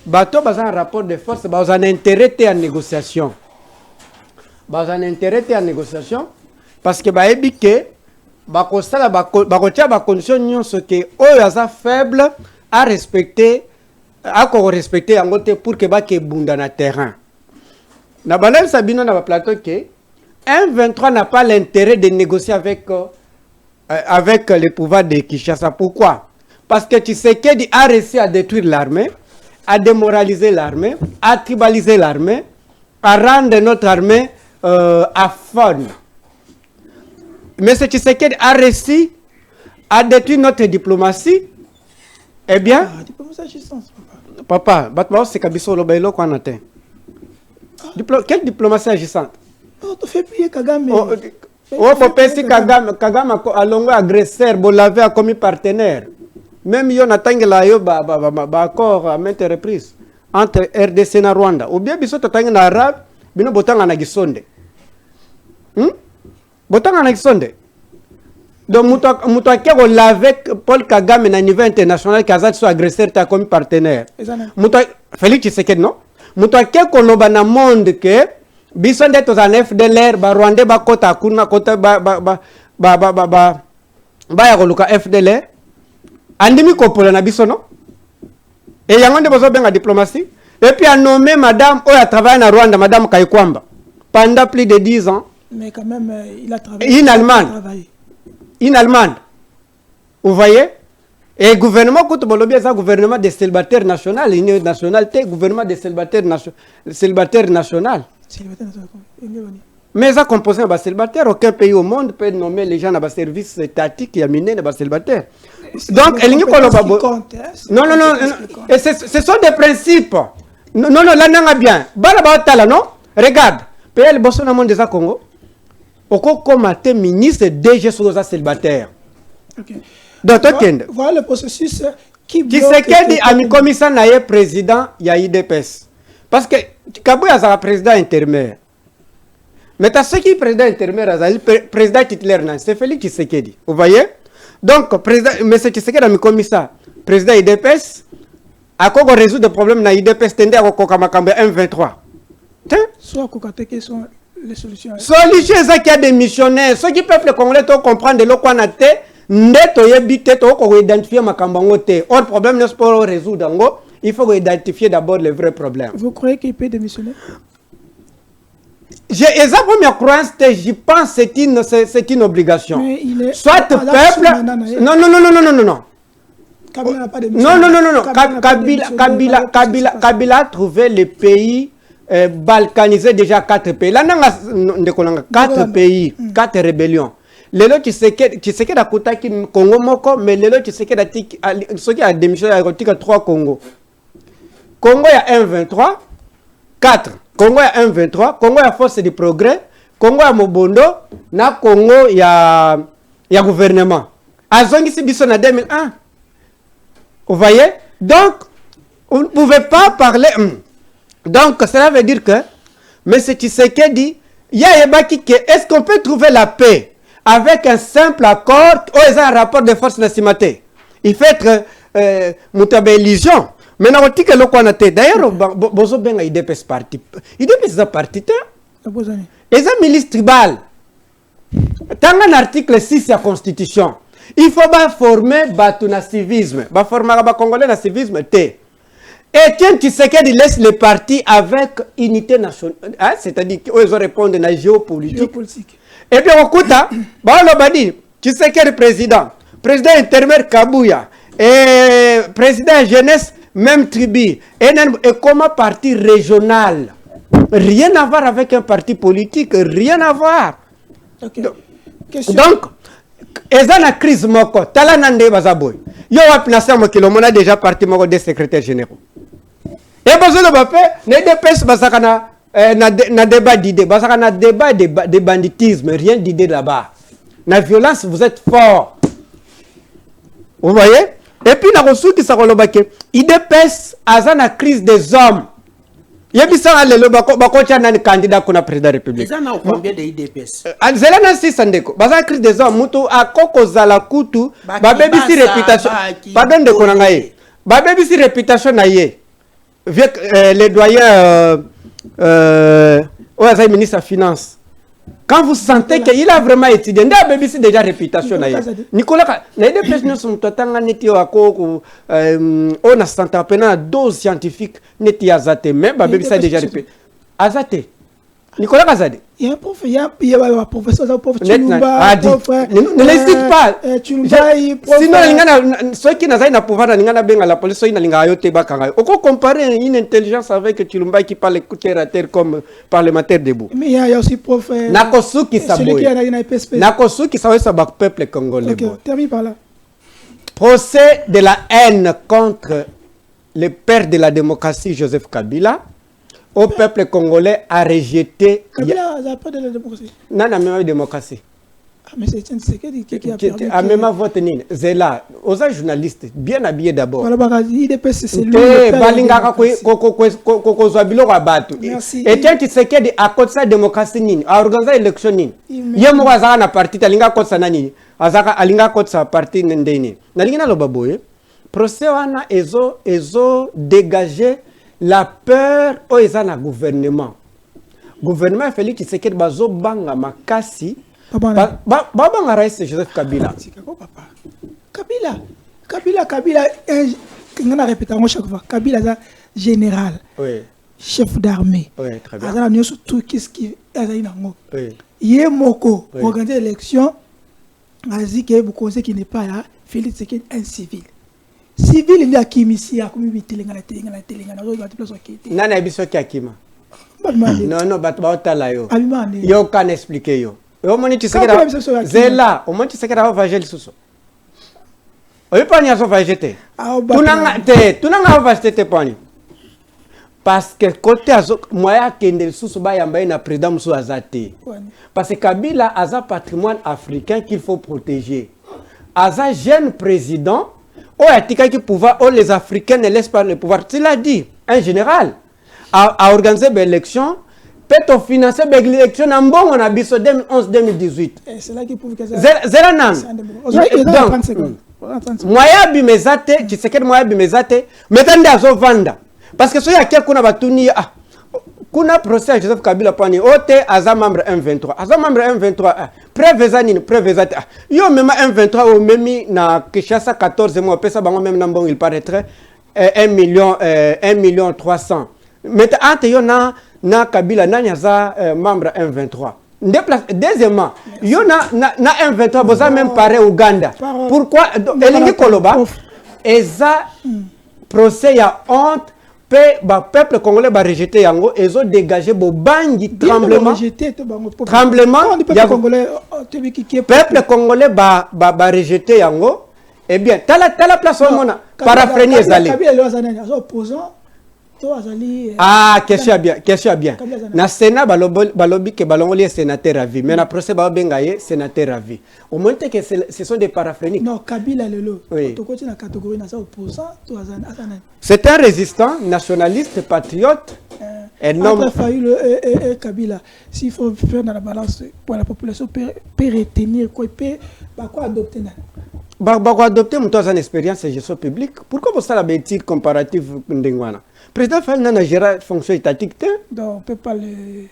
bateau un rapport de force, un intérêt en négociation. Un intérêt en négociation, parce que que ba condition ce que oyo faible à respecter à respecter en côté pour que ba ke bunda na terrain. Na balel sabino na plateau que M23 n'a pas l'intérêt de négocier avec les pouvoirs de Kinshasa. Pourquoi? Parce que Tshisekedi a réussi à détruire l'armée, à démoraliser l'armée, à tribaliser l'armée, à rendre notre armée aphone. Mais ce Tshisekedi a réussi à détruire notre diplomatie. Eh bien, papa, c'est Kabiso Lobailo qu'on atteint. Quelle diplomatie agissante? Tu fais plier Kagame. Faut penser Kagame a longo agresseur, bon lavé a commis partenaire. Même yon attend la yo accord à maintes reprises entre RDC et Rwanda. Ou bien biso tatang na arabe, bino botanga na gisonde. Botanga na gisonde. Donc muto akeko lavé Paul Kagame na niveau international kazat so agresseur ta commis partenaire. Muto Félix Tshisekedi non? Muto akeko loba na monde que biso nde tozana FDLR ba Rwanda ba kota kuna kota ba ya koluka FDLR andimi kopola na biso non et yango nde bozo benga diplomatie et puis a nommé madame oyo a travaillé na Rwanda madame Kaikwamba pendant plus de 10 ans mais quand même il a travaillé in Allemagne vous voyez et gouvernement coûte bolobi ça gouvernement des célibataires national union nationalité gouvernement des célibataires national. Mais ça composé à célibataire, aucun pays au monde peut nommer les gens à service étatique et amener les célibataires. Donc, elle n'y a pas. Non. Et ce sont des principes. Non, là, n'a bien. Bala non? Regarde. Pays le bosso dans le monde des Congo. Au comme ministre DG sur les célibataires. Donc, voilà le processus qui sait qu'il a mis commissaire naïe président, il y a IDPS. Parce que Kabouya est un président intermédiaire. Mais ce qui est président intermédiaire, le président titulaire, c'est Félix Tshisekedi. Vous voyez? Donc, M. Tshisekedi a mis commissaire, président IDPS, à quoi résoudre le problème dans IDPS, tendait à Kokamakambe M23. Soit Kokateke sont les solutions. Solution c'est qu'il y a des missionnaires. Ceux qui peuvent le Congolais comprendre de l'eau qu'on a té, ndeto yebite to ko identifier makambango té. Or problème n'est pas résoudre ngo, il faut identifier d'abord les vrais problèmes. Vous croyez qu'il peut démissionner? Et ça première croyance, je pense c'est une obligation. Soit peuple non. Kabila n'a pas démissionné. Non. Kabila a trouvé les pays balkanisés déjà 4 pays. Là, on a 4 pays, 4 rébellions. Lelo Tshisekedi a kutaki Congo moko, mais lelo Tshisekedi a tiki ceux qui a démissionné a tika 3 Congo. Congo il y a 1-23, 4. Congo il y a 1-23, Congo il y a Force du Progrès, Congo il y a Mobondo, na Congo il y a gouvernement. Azongi si biso na 2001. Vous voyez? Donc, vous ne pouvez pas parler. Donc, cela veut dire que M. Tshisekedi, est-ce qu'on peut trouver la paix avec un simple accord ou est-ce un rapport de force nationale? Il faut être illusion. Mais on dit que le qu'on a été. D'ailleurs, Bozo Benga IDPS parti. IDPS est parti. Et c'est un milice tribal. Dans un article 6 de la Constitution, il faut former le civisme. Former le Congolais le civisme. Et tiens, tu sais qu'il laisse les partis avec unité nationale. Hein? C'est-à-dire qu'ils répondent à la géopolitique. Et puis on écoute, tu sais quel président intérimaire Kabouya, et président jeunesse, même tribu, et comment parti régional. Rien à voir avec un parti politique, rien à voir. Okay. Donc, et dans la crise moko, talanande bazaboy. Yo wapnasa mokilo mona déjà parti moko des secrétaires généraux. Et besoin de bapé, ne dépêche basakana na débat d'idées, basakana débat de banditisme, rien d'idée là-bas. La violence, vous êtes fort. Vous voyez? Et puis la ressource qui s'arrolobake, il dépêche à la crise des hommes. Yebisa lelo bakocha nani candidat kuna président de la République. Ils en ont combien de IDPS? Zelena si sandeko. Baza crise des hommes mutu akoko zala kutu babebi si réputation. Pardon de konangaye. Babebi si réputation na ye. Avec les doyens le ministre des Finances. Quand vous sentez qu'il a vraiment étudié, babebi si déjà réputation na ye. Nicolas na IDPS nous sommes totanga neti akoko on a senti à peine 12 scientifiques neti azate mais babebi ça déjà réputation. Azate. Nicolas Kazade. Il y a un prof, il y a un professeur, un prof Chilumba, ne l'hésite pas. Sinon, ceux qui n'ont pouvoir la police, ils n'ont on peut comparer une intelligence avec Chilumba qui parle écouter à terre comme parlementaire debout. Mais il y a aussi prof. Nakosuki Saboy. Nakosuki Saboy, c'est le peuple congolais. Ok, termine par là. Procès de la haine contre le père de la démocratie, Joseph Kabila. Au peuple congolais a rejeté. Kabila n'a pas de la démocratie. Non, non, même démocratie. Ah, mais c'est qui a perdu. Ah, même vote nini. Zela, aux journalistes, bien habillés d'abord. Voilà, IDPS, c'est lui. Merci. Et tiens, tu sais qu'il y a à côté de la démocratie, nini, à organiser l'élection, nini. Il y a un parti, talinga côté ça nani, azaka alinga côté ça parti nendeni. Nalingina lo baboye. Procès wana ezo dégager la peur au ezana gouvernement. Gouvernement Félix Tshisekedi bazo banga makasi. Baba rais Joseph Kabila. Kabila, on a répété chaque fois. Kabila est général, chef d'armée. Oui, très bien. Il y a tout qu'est-ce qui est hier moko organiser l'élection. Azi que vous conseillez qui n'est pas là. Félix Tshisekedi un civil. Civil il y a qui ici a comme bitelinga la telinga. Nana biso ki akima. Non, batba yo. Yo kan expliquer yo. Au moins tu sais que Zela, au moins tu sais que va vagel suso. Oyo pani aso vagete. Tunanga vagete pani. Parce que côté azo moya kende suso ba yamba na président muso azate. Parce que Kabila a un patrimoine africain qu'il faut protéger. Aza jeune président, o atika qui pouvoir, les Africains ne laissent pas le pouvoir. Tu l'as dit, un général a organisé l'élection. Peut-on financer l'élection en bon on a biso 2011-2018. C'est là qu'il prouve que Zera nam. Moya bimezate, tu sais quel moya bimezate, metande azo vanda. Parce que so ya kia kuna batuni kuna procès Joseph Kabila pani ote aza membre M23 aza membre M23 préveza nini préveza yo même M23 au memi na Kinshasa 14 mois pesa bango même nambong il paraîtrait 1 million 300 mais ante yo na Kabila nani aza membre M23 deuxièmement yo na M23 boza même paré Uganda pourquoi elingi koloba eza procès ya honte peuple congolais va rejeter yango et ont dégagé bangi tremblement peuple congolais va rejeter yango et bien tala place au monde paraphrénie ezali question bien na Sénat balobi que balongoli sénateur à vie mais na procès ba bengaye sénateur à vie au moins que ce sont des paraphréniques non Kabila lelo to continue na catégorie na opposant to azana c'est un résistant nationaliste patriote entre Fayulu et Kabila s'il faut faire dans la balance pour la population peut retenir quoi peut quoi adopter quoi adopter mon une expérience de gestion publique pourquoi vous ça la bêtise comparative ndengwana président Fall n'a géré fonction étatique donc on peut pas le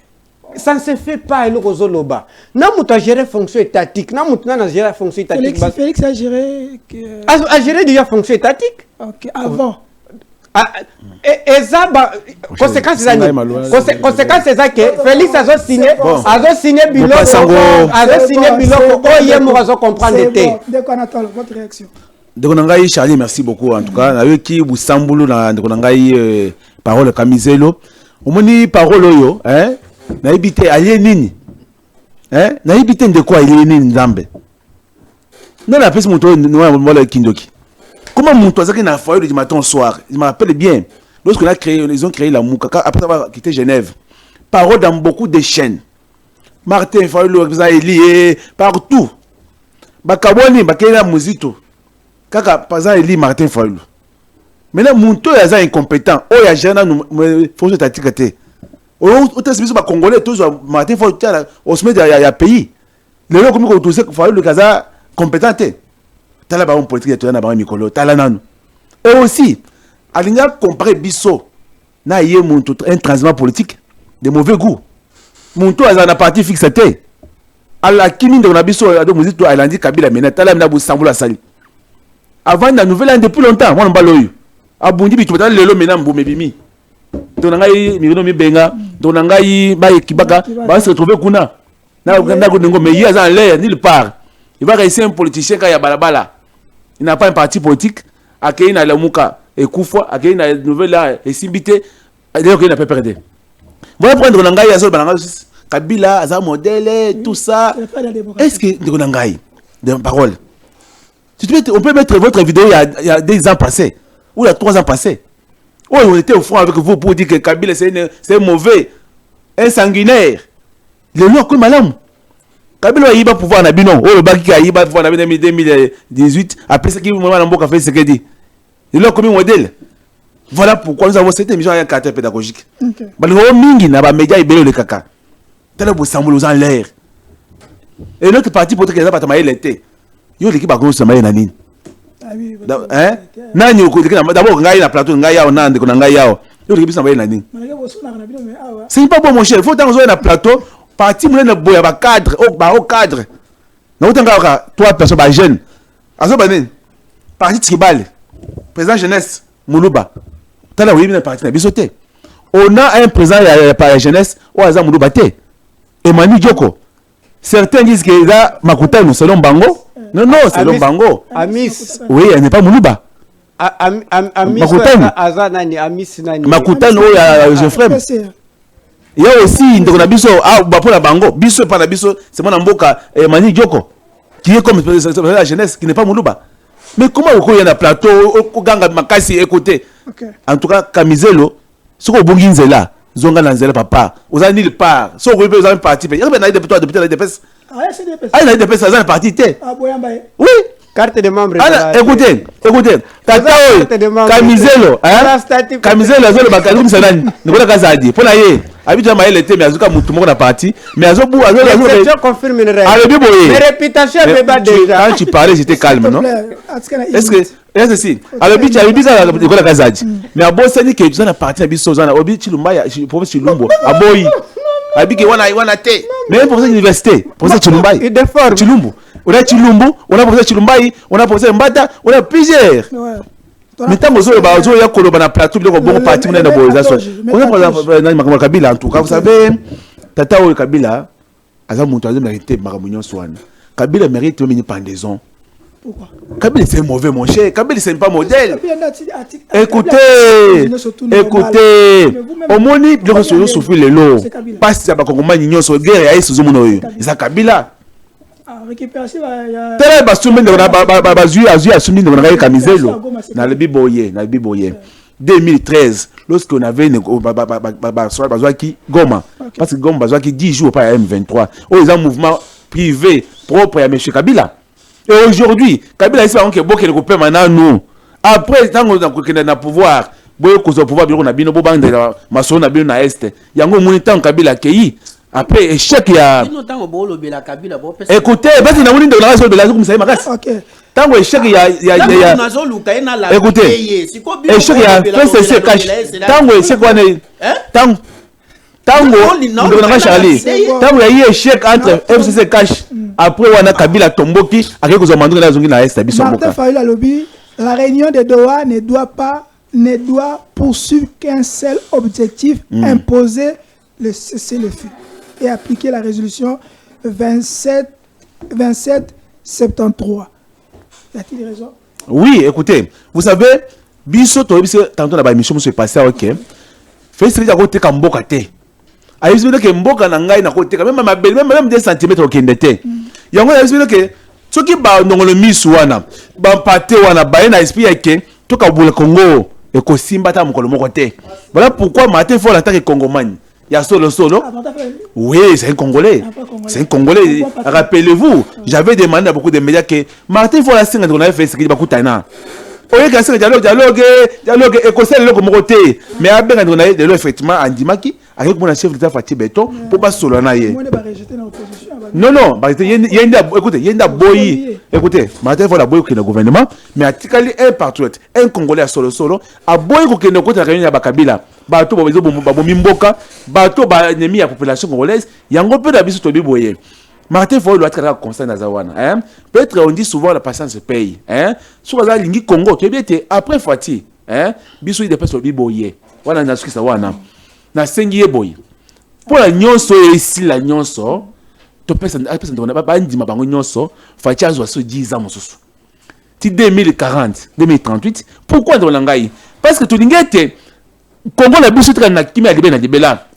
ça ne se fait pas le Rozoloba n'a muta gérer fonction étatique n'a muta na gérer fonction étatique Félix a géré a géré déjà fonction étatique OK avant et ça conséquence c'est ça que Félix a signé bilan a comprendre dès qu'on attend votre réaction Ndekonangai Charlie, merci beaucoup en tout cas. Na yoki busambulu na ndekonangai parole Kamizelo. Omoni parole yo, na ibite alienini. Na ibite ndeko alienini nzambe. Non la pesi moto no kindoki. Comment moto azaki na foyer du matin au soir. Je me rappelle bien. Lorsqu'on a créé, ils ont créé la Moukaka après avoir quitté Genève. Parole dans beaucoup de chaînes. Martin Fayulu lié partout. Bakaboni bakena muzito. Kaka par exemple Eli Martin Fayulu. Maintenant Munto est incompétent. Oh ya jana faut se tatikate. O te sibiso ba congolais tous Martin Fayulu au sommet ya pays. Le loko ko tous Fayulu kaza compétent. Tala ba on politique to na ba mikolo tala nanu. Et aussi alinga comparer biso na yé Munto un transiment politique de mauvais goût. Munto a na parti fixé te. Ala kimi ndo na biso ado muzito alandi Kabila mena tala na bu sambula sali. Avant la nouvelle année depuis longtemps, moi on parle eu. Abundi bitu batala lelo mena mbumé bimi. Tonangai mirino mi benga, tonangai ba ekibaka, ba se retrouver kuna. Na ko ngo mais il y a en l'air nulle part. Il va rester un politicien quand il y a balabala. Il n'a pas un parti politique, akei na lamuka et Koufwa, akei na nouvelle là et Simbité, d'ailleurs qu'il n'a pas perdu. Voilà prendre tonangai azol balanga Kabila, aza modèle tout ça. Est-ce que tonangai de parole on peut mettre votre vidéo il y a des ans passés, ou il y a 3 ans passés. Oh, on était au front avec vous pour dire que Kabila c'est mauvais, un sanguinaire. Le nom comme madame. Kabila il va pouvoir na bino. Oh, le baki il va pouvoir na 2018. Après ce qui moment na mboka fait ce qu'il dit. Le nom comme modèle. Voilà pourquoi nous avons cette émission à un caractère pédagogique. Parce que mingi na ba média ibelo le kaka. Tellement vous semblez en l'air. Et notre parti pour que ça pas tamailler l'été. Yo l'équipe a gros samaye na nini nani d'abord ngai na plateau ngai yao nande kona ngai yao yo l'équipe samaye na nini c'est pas bon mon cher, il faut dans na plateau parti moun na boya ba cadre au cadre na utanga 3 personnes ba jeunes azo ba nini parti tribal président jeunesse Muluba tala oui na parti na bisoté on a un président ya jeunesse ou aza Muluba té Emmanuel Dioko certains disent que là Makutano selon Bango. Non, c'est le Bango. Amis. Oui, elle n'est pas Moulouba. Amis. Makutano, Geoffrey. Il y a aussi une Biso, pour la Bango. Biso, pas la Biso, c'est mon amboka, Mani Dioko, qui est comme la jeunesse, qui n'est pas Moulouba. Mais comment vous y a un plateau, au Ganga Makasi, écoutez. En tout cas, Kamizelo, ce qu'on bouge là, Zonga Nanzela papa, vous avez nulle part. Sauf que vous avez parti. Il y a des petits députés, des députés. Ah, il a des personnes à partir. Oui. Carte de membre. Écoutez. Tata, Kamizelo, Kamizelo, Zolo Bakadum Sanan, nous avons Kazadi. Pour l'aller, habituellement, il était, mais Azuka Moutoumou na partie. Mais Azobu, je confirme une règle. Mes réputations, mais pas déjà. Quand tu parlais, j'étais calme, non? Est-ce que Et c'est si. Alors bicha ça la Kazadi. Mais à Bosani que tu as parti à biso zana obi Chilumba ya professeur Chilumbo aboyi. Abiki wana te. Mais pour cette université, professeur Chilumba. Il déforme. Chilumbo. On a Chilumbo, on a professeur Chilumba, on a professeur Mbata, on a plusieurs. Mais tant que vous avez un coloban à plateau, vous avez un parti de la boisation. On a par Kabila en tout cas, vous savez, Tata ou Kabila, Azam Moutaze mérite Maramounion Swan. Kabila mérite une pendaison. Pourquoi? Kabila c'est mauvais mon cher, Kabila c'est pas modèle. Écoutez, au moins il doit se souffrir les lots. Parce que Bakongoma Nignon sur guerre et Suzumono. C'est Kabila. Récupération tel basumi de bazui asumi de la camiselo na le biboye 2013 lorsqu'on avait qui Goma parce que Goma bazwa qui 10 jours pas M23 ils ont un mouvement privé propre à monsieur Kabila et aujourd'hui Kabila il sait que beaucoup de copains maintenant nous après tant qu'on a pouvoir boye ko pouvoir biro na bino bo bande maso na bino na est yango moni tant Kabila kei. Après échec il y a écoutez parce que na moni de la raison de la comme ça makas tant échec il y a écoutez échec il y a PCC cash tant échec on est tant de la Charlie tant il y a échec entre FCC cash après on a Kabila tomboki avec ko zamandou na zongi na est biso boka Martin Fayulu alobi la réunion de Doha ne doit poursuivre qu'un seul objectif imposer le cessez-le-feu et appliquer la résolution 2773. Y a-t-il raison? Oui, écoutez, vous savez, biso tantôt la émission se passait OK. Fait ce que côté Kamboka té. A dit que Mboka na ngai na côté même 2 cm au kendete. Yango a dit que ce qui ba ndongolo misu wana, ba paté wana ba na esprit que to ka bula Congo et ko simba ta mokolo moko té. Voilà pourquoi Martin faut l'attaquer Congomani. Il y a solo. Oui, c'est un Congolais. C'est un Congolais. Rappelez-vous, j'avais demandé à beaucoup de médias que Martin faut la signe qu'on avait fait ce qu'il va coûter. Oui, qu'il y a dialogue, et qu'on sait le côté. Mais à bien on a de effectivement Andimaki avec mon chef d'État Fatih Beton pour pas solo naïe. Non, écoutez, il y a boyi. Écoutez, Martin faut la boyi que le gouvernement, mais à Tikali un patriote, un Congolais solo, à boyi que le côté réunion à Bakabila. Bato Mimboka, bato ennemi à la population congolaise, yango peu d'abisu to biboye. Martin Fayulu doit être constant dans Zawana. Peut-être on dit souvent la patience se paye. Sur la ligne Congo, tu bien après Fati, bisu de personnes biboye. Voilà na suki sawana. Na sengi boy. Pour la nyonso ici la nyonso, to personne on a pas ndima bango nyonso, Fati azo so 10 ans mosusu. Ti 2040, 2038, pourquoi dans langai? Parce que tu l'ingete Congo la biso tra na kimia libé na libela.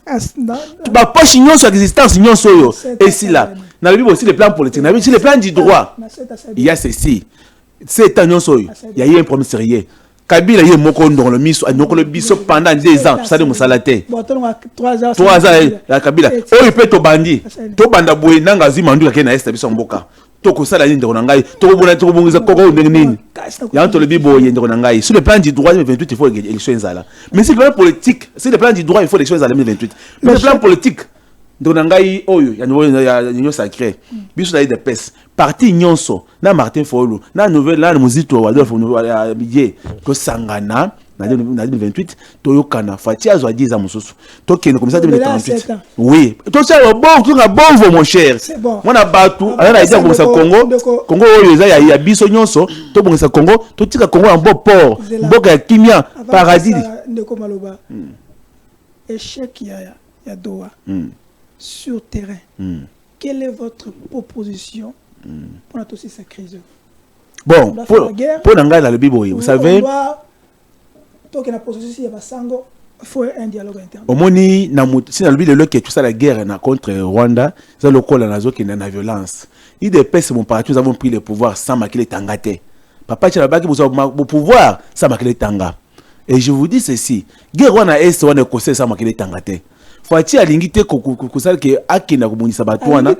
Ba poche nyonso existence nyonso yo et si là. Na bibo aussi les plans politiques, na bibo aussi les plans du droit. Il y a ceci. C'est un nyonso yo. Il y a un problème sérieux. Kabila yé moko ndong le miso, ndong le biso pendant 2 ans, ça de musalate. 3 ans la Kabila. Oh il peut to bandi. To banda boye nanga zimandu ka na est biso mboka. Toko sala yinde konangai, toko bona toko bongiza koko ndengini. Ya to le bibo yinde konangai. Sur le plan du droit 2028 il faut élection zala. Mais si le plan politique, si le plan du droit il faut élection zala 2028. Mais le plan politique ndonangai oyo ya nyo sacré. Biso na des pes. Parti nyonso na Martin Fayulu, na nouvelle na muzito Adolphe Biye ko sangana na 2028 toyokana Fati azwa 10 ans mususu. Tokene comme ça 2038. Oui, to ça bon mon cher. Moi na batu, ala ida ko sa Congo oyo za ya biso nyonso, to bongisa Congo, to tika Congo en beau port, mboka ya kimia, paradis. Ndeko maloba. Échec ya Doha. Sur terrain. Quelle est votre proposition pour aussi cette crise? Bon, pour l'anglais dans le Bible, vous savez. Donc la position il faut un dialogue interne. Au moni si dans le Bible que tout ça la guerre contre Rwanda, c'est le col na zo qui na violence. Il dépêche mon parti, nous avons pris le pouvoir sans maquiller tangate. Papa Tchalabaki vous avez le pouvoir sans maquiller tanga. Et je vous dis ceci, guerre wana est wana conseil sans maquiller tangate. Fati alingite kusala ke akina kubunisa batwana.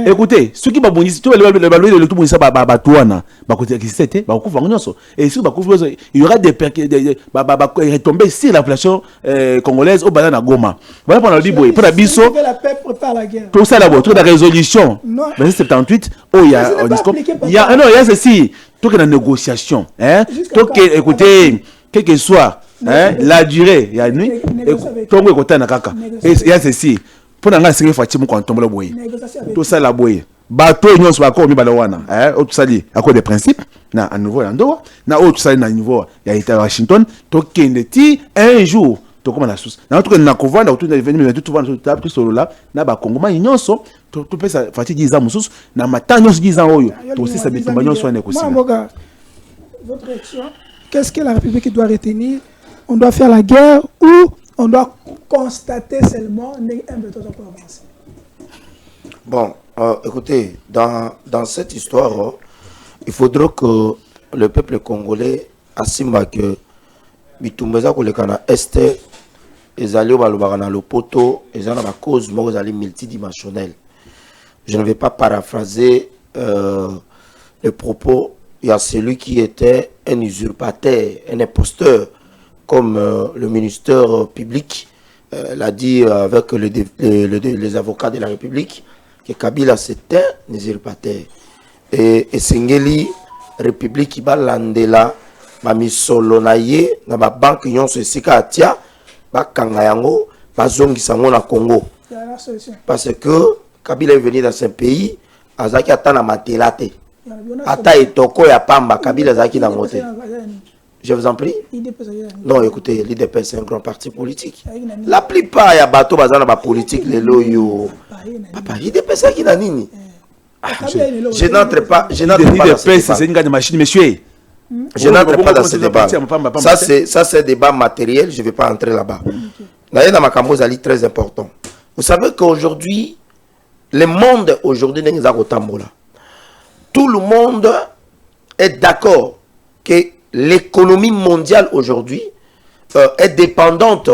Écoutez, ceux qui babunisa tu le balou de tout bunisa batwana, ba côté qui c'était, ba kufa nyonso. Et si ba kufa il y aura des retomber sur la population congolaise au banana Goma. Voilà pendant le Biboy, pour la biso. Tout ça là-bas, toute la résolution. 78 oh il y a non, il y a ceci. Tout que la négociation, hein, Jusqu'à tout quand? que, écoutez, quel que soit, hein, la durée, il y a une nuit, tout le monde est kaka. Et il y a ceci. Pour nous, c'est que Fatima quand on tombe le boy. Tout ça la boy. Bateau, nous sommes encore au Balawana, hein, tout ça dit, à cause des principes, na à nouveau en dehors, na autre ça na niveau, il y a été à Washington, tout qui un jour. To comme la source na tout na kovanda autour de venir tout vendre tout solo là na ba Congo ma nyonso to pesa fati 10 ans mususu na matanya 10 ans oyo to aussi ça bitumba nyonso ane kosi. Votre réaction, qu'est-ce que la République doit retenir? On doit faire la guerre ou on doit constater seulement un besoin pour avancer? Bon, écoutez, dans cette histoire, il faudra que le peuple congolais assume que bitumbaza kolekana este ezali balobaka le poto ezana ba cause moko ezali multidimensionnelle. Je ne vais pas paraphraser le propos. Il y a celui qui était un usurpateur, un imposteur, comme le ministère public l'a dit avec les avocats de la République, que Kabila c'était un usurpateur. Et Sengeli, République qui va landela, ba misolo na ye na ba banque nyonso esika atia ba kanga yango ba zongisa ngo na Congo. Parce que Kabila est venu dans ce pays azaki ata na matelate. Ata etoko ya pamba Kabila azaki na moté. Je vous en prie. Non, écoutez, l'IDP c'est un grand parti politique. La plupart ya bato bazana ba politique lelo yo. Papa, l'IDP c'est qui na nini? Je n'entre pas dans c'est une machine monsieur. Je n'entre pas dans ce débat. Ça, c'est un débat matériel. Je ne vais pas entrer là-bas. D'ailleurs, dans ma campagne, c'est très important. Vous savez qu'aujourd'hui, le monde, aujourd'hui, n'est pas là. Tout le monde est d'accord que l'économie mondiale aujourd'hui est dépendante,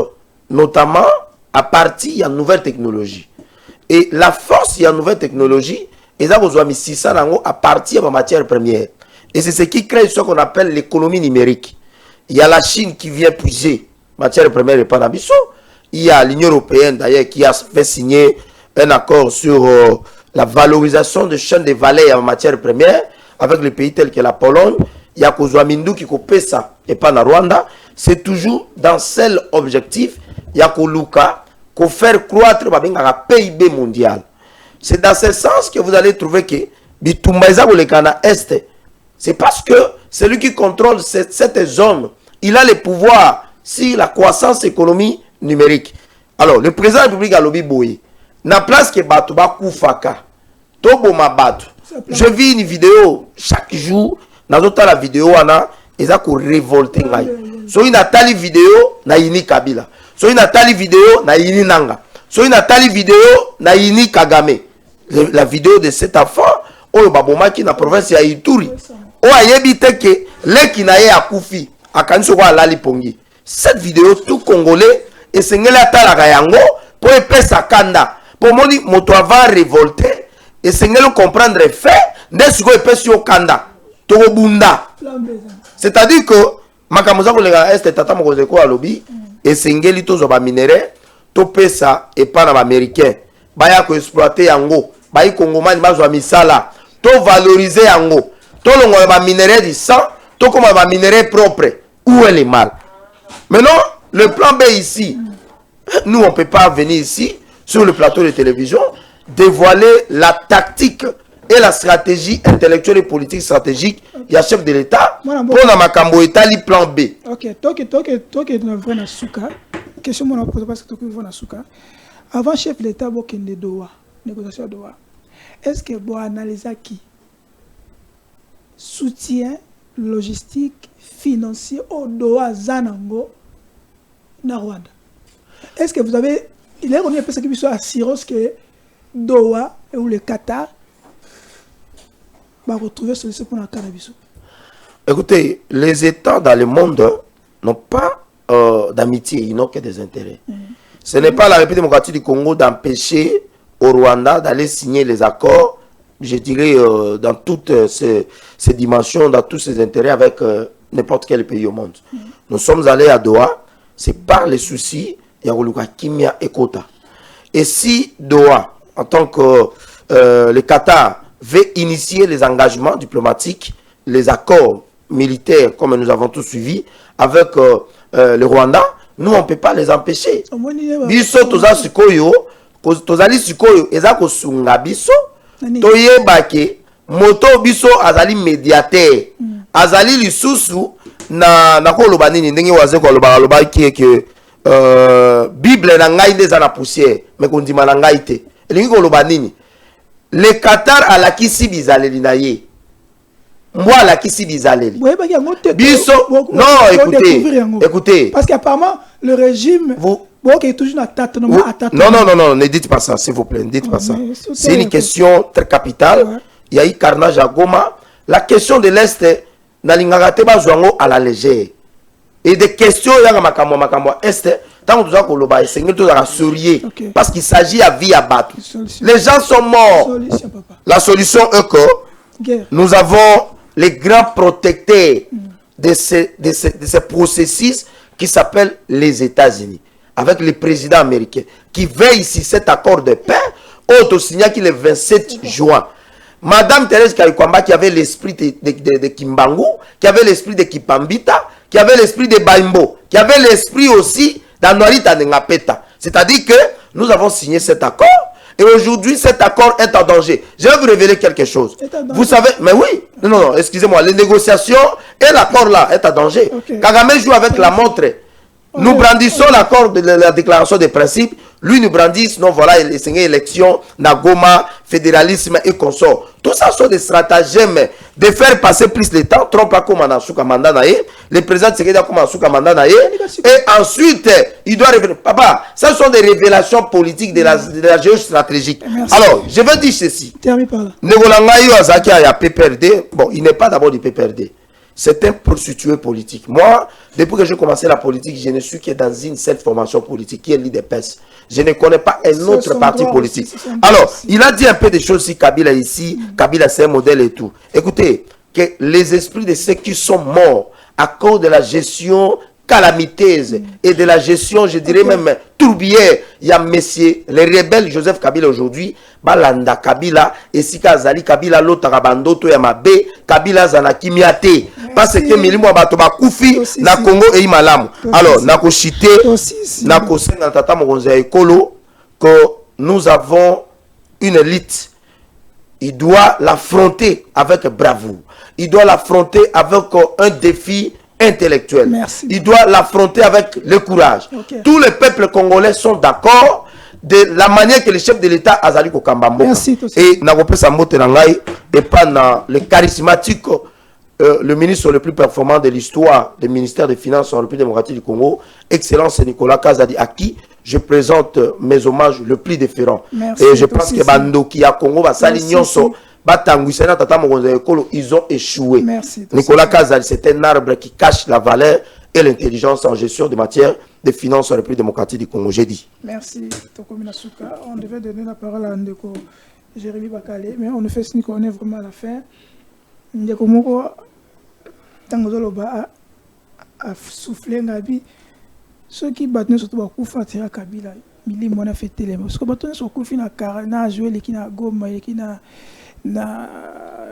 notamment à partir de nouvelles technologies. Et la force de la nouvelle technologie, ils ont mis ça à partir de la matière première. Et c'est ce qui crée ce qu'on appelle l'économie numérique. Il y a la Chine qui vient puiser matière première et pas d'Abisso. Il y a l'Union européenne d'ailleurs qui a fait signer un accord sur la valorisation de chaînes de valeur en matière première avec les pays tels que la Pologne. Il y a Kozwamindu qui coupe ça et pas na Rwanda. C'est toujours dans seul objectif. Il y a Koluka qu'on faire croître le PIB mondial. C'est dans ce sens que vous allez trouver que Bitumbaïza ou le Ghana Est. C'est parce que celui qui contrôle cette zone, il a le pouvoir sur la croissance économique numérique. Alors, le président de la République a lobby boye. Na place que Batou Bakoufaka, Tobo Mabatou. Je vis une vidéo chaque jour. Dans la vidéo, ils ont révolté. So une tali vidéo na yini Kabila. So une tali vidéo na yini Nanga. So une tali vidéo na yini Kagame. La vidéo de cet enfant, oh babomaki na province ya Ituri. Oh ayebite que leki na ye akufi akanso kwa lali pongi. Cette vidéo tout congolais et sengeli atalaka yango pour epesa kanda. Pour moni moto avant révolté et sengeli comprendre fait ndesiko epesi yo kanda. To bunda. C'est-à-dire que makamuza ko lega est tata mokoze ko alobi et sengeli to zo ba minerai to pesa et pas na ba américain. Baya ko exploiter yango. Bayi kongomani bazwa misala. To valoriser yango. Tout le monde va minerai du sang, tout comme va minerai propre. Où est le mal? Maintenant, le plan B ici, nous on ne peut pas venir ici, sur le plateau de télévision, dévoiler la tactique et la stratégie intellectuelle et politique stratégique. Il y a chef de l'État, pour la Makambo État, le plan B. Ok, toi qui es dans le Souka, question que je pose parce que tu es dans le Souka. Avant chef de l'État, il y a des négociations de Doha. Est-ce que vous analysez qui? Soutien logistique, financier au Doha Zanango na Rwanda. Est-ce que vous avez... Il est revenu à ce qui soit assurance que Doha ou le Qatar va retrouver solution pour la cannabis. Écoutez, les États dans le monde n'ont pas d'amitié, ils n'ont que des intérêts. Ce n'est pas la République démocratique du Congo d'empêcher au Rwanda d'aller signer les accords, je dirais, dans toutes ces dimensions, dans tous ces intérêts avec n'importe quel pays au monde. Nous sommes allés à Doha, c'est par les soucis, Yagouluka Kimia et Kota. Et si Doha, en tant que le Qatar, veut initier les engagements diplomatiques, les accords militaires, comme nous avons tous suivi, avec le Rwanda, nous, on ne peut pas les empêcher. Biso, toza sikoyo, tozali sikoyo, ezako sunga biso, toye bake, moto biso azali médiateur, azali lisusu, na koloba nini, ndenge waze koloba ki ke Bible na ngai ndeza na poussière, mais kondima na ngai te. Elingi koloba nini? Le Qatar alakisi bizaleli na ye. Moi alakisi bizaleli. Biso, non, écoutez. Parce qu'apparemment, le régime... est toujours non, ne dites pas ça, s'il vous plaît, ne dites pas ça. C'est une question très capitale. Ouais. Il y a eu carnage à Goma. La question de l'Est, Nalingagate Bazouango à la légère. Et des questions, il y a makambo Est, tant que nous avons essayé de sourire. Parce qu'il s'agit à vie à battre. Les gens sont morts. La solution est que nous avons les grands protecteurs de ces processus qui s'appellent les États-Unis, avec le président américain, qui veille ici cet accord de paix, auto-signé le 27 juin. Madame Thérèse Kayikwamba, qui avait l'esprit de Kimbangu, qui avait l'esprit de Kipambita, qui avait l'esprit de Baimbo, qui avait l'esprit aussi d'Anouarita Nengapeta. C'est-à-dire que nous avons signé cet accord, et aujourd'hui, cet accord est en danger. Je vais vous révéler quelque chose. Vous savez, mais oui, non, excusez-moi, les négociations et l'accord là est en danger. Kagame joue avec la montre. Nous brandissons l'accord de la déclaration des principes. Lui nous brandisse, non, voilà, les élections, Nagoma, fédéralisme et consort. Tout ça sont des stratagèmes de faire passer plus le temps. Trump a comme Anasuka Mandanae, le président Tshisekedi a comme Anasuka Mandanae, et ensuite, il doit revenir. Papa, ça sont des révélations politiques de la géostratégie. Alors, je veux dire ceci. Negolangaïo Azaki a PPRD, bon, il n'est pas d'abord du PPRD. C'est un prostitué politique. Moi, depuis que j'ai commencé la politique, je ne suis que dans une seule formation politique, qui est l'IDPS. Je ne connais pas un autre parti politique. Alors, il a dit un peu des choses si Kabila ici, Kabila c'est un modèle et tout. Écoutez, que les esprits de ceux qui sont morts à cause de la gestion calamiteuse et de la gestion, je dirais même tourbière, il y a messieurs, les rebelles Joseph Kabila aujourd'hui, Balanda Kabila, et Sika Zali Kabila, l'autre Rabandoto Yamabe, Kabila Zanakimiate, parce que Milimo Abatoba Koufi, na Congo et Imalamu. Alors, Nako Chité, Nako Senatata Mogonza Ekolo, que nous avons une élite. Il doit l'affronter avec bravoure. Il doit l'affronter avec un défi intellectuel. Il doit l'affronter avec le courage. Tous les peuples congolais sont d'accord de la manière que le chef de l'État a Zali Kokambambo. Et Nagope Sambote Nangai et pas le charismatique, le ministre le plus performant de l'histoire du ministère des Finances en République démocratique du Congo, Excellence Nicolas Kazadi, à qui je présente mes hommages le plus déférents. Et je pense que Bandoki à Congo va s'aligner. Ils ont échoué. Nicolas Kazali, c'est un arbre qui cache la valeur et l'intelligence en gestion de matière de finances en République démocratique du Congo. J'ai dit. Merci, Tokomi Nasuka. On devait donner la parole à Ndeko Jérémy Bakale, mais on ne fait ce qu'on est vraiment à la fin. Ndeko Moko, Tangozoloba a soufflé Nabi. Ceux qui battent surtout beaucoup Fatira Kabila, Mili Mona fait télé. Parce que battent sur Koufi na Karana, joué les qui na Goma, les qui na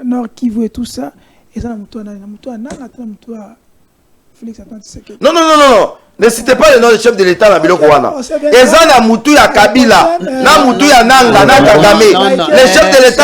Nord Kivu et tout ça. Et ça, Félix Antoine Tshisekedi. Non. Ne citez pas le nom du chef de l'État na Biloko wana. Et ça na Moutou ya Kabila, na Moutou ya Nanga, na Kagame. Le chef de l'État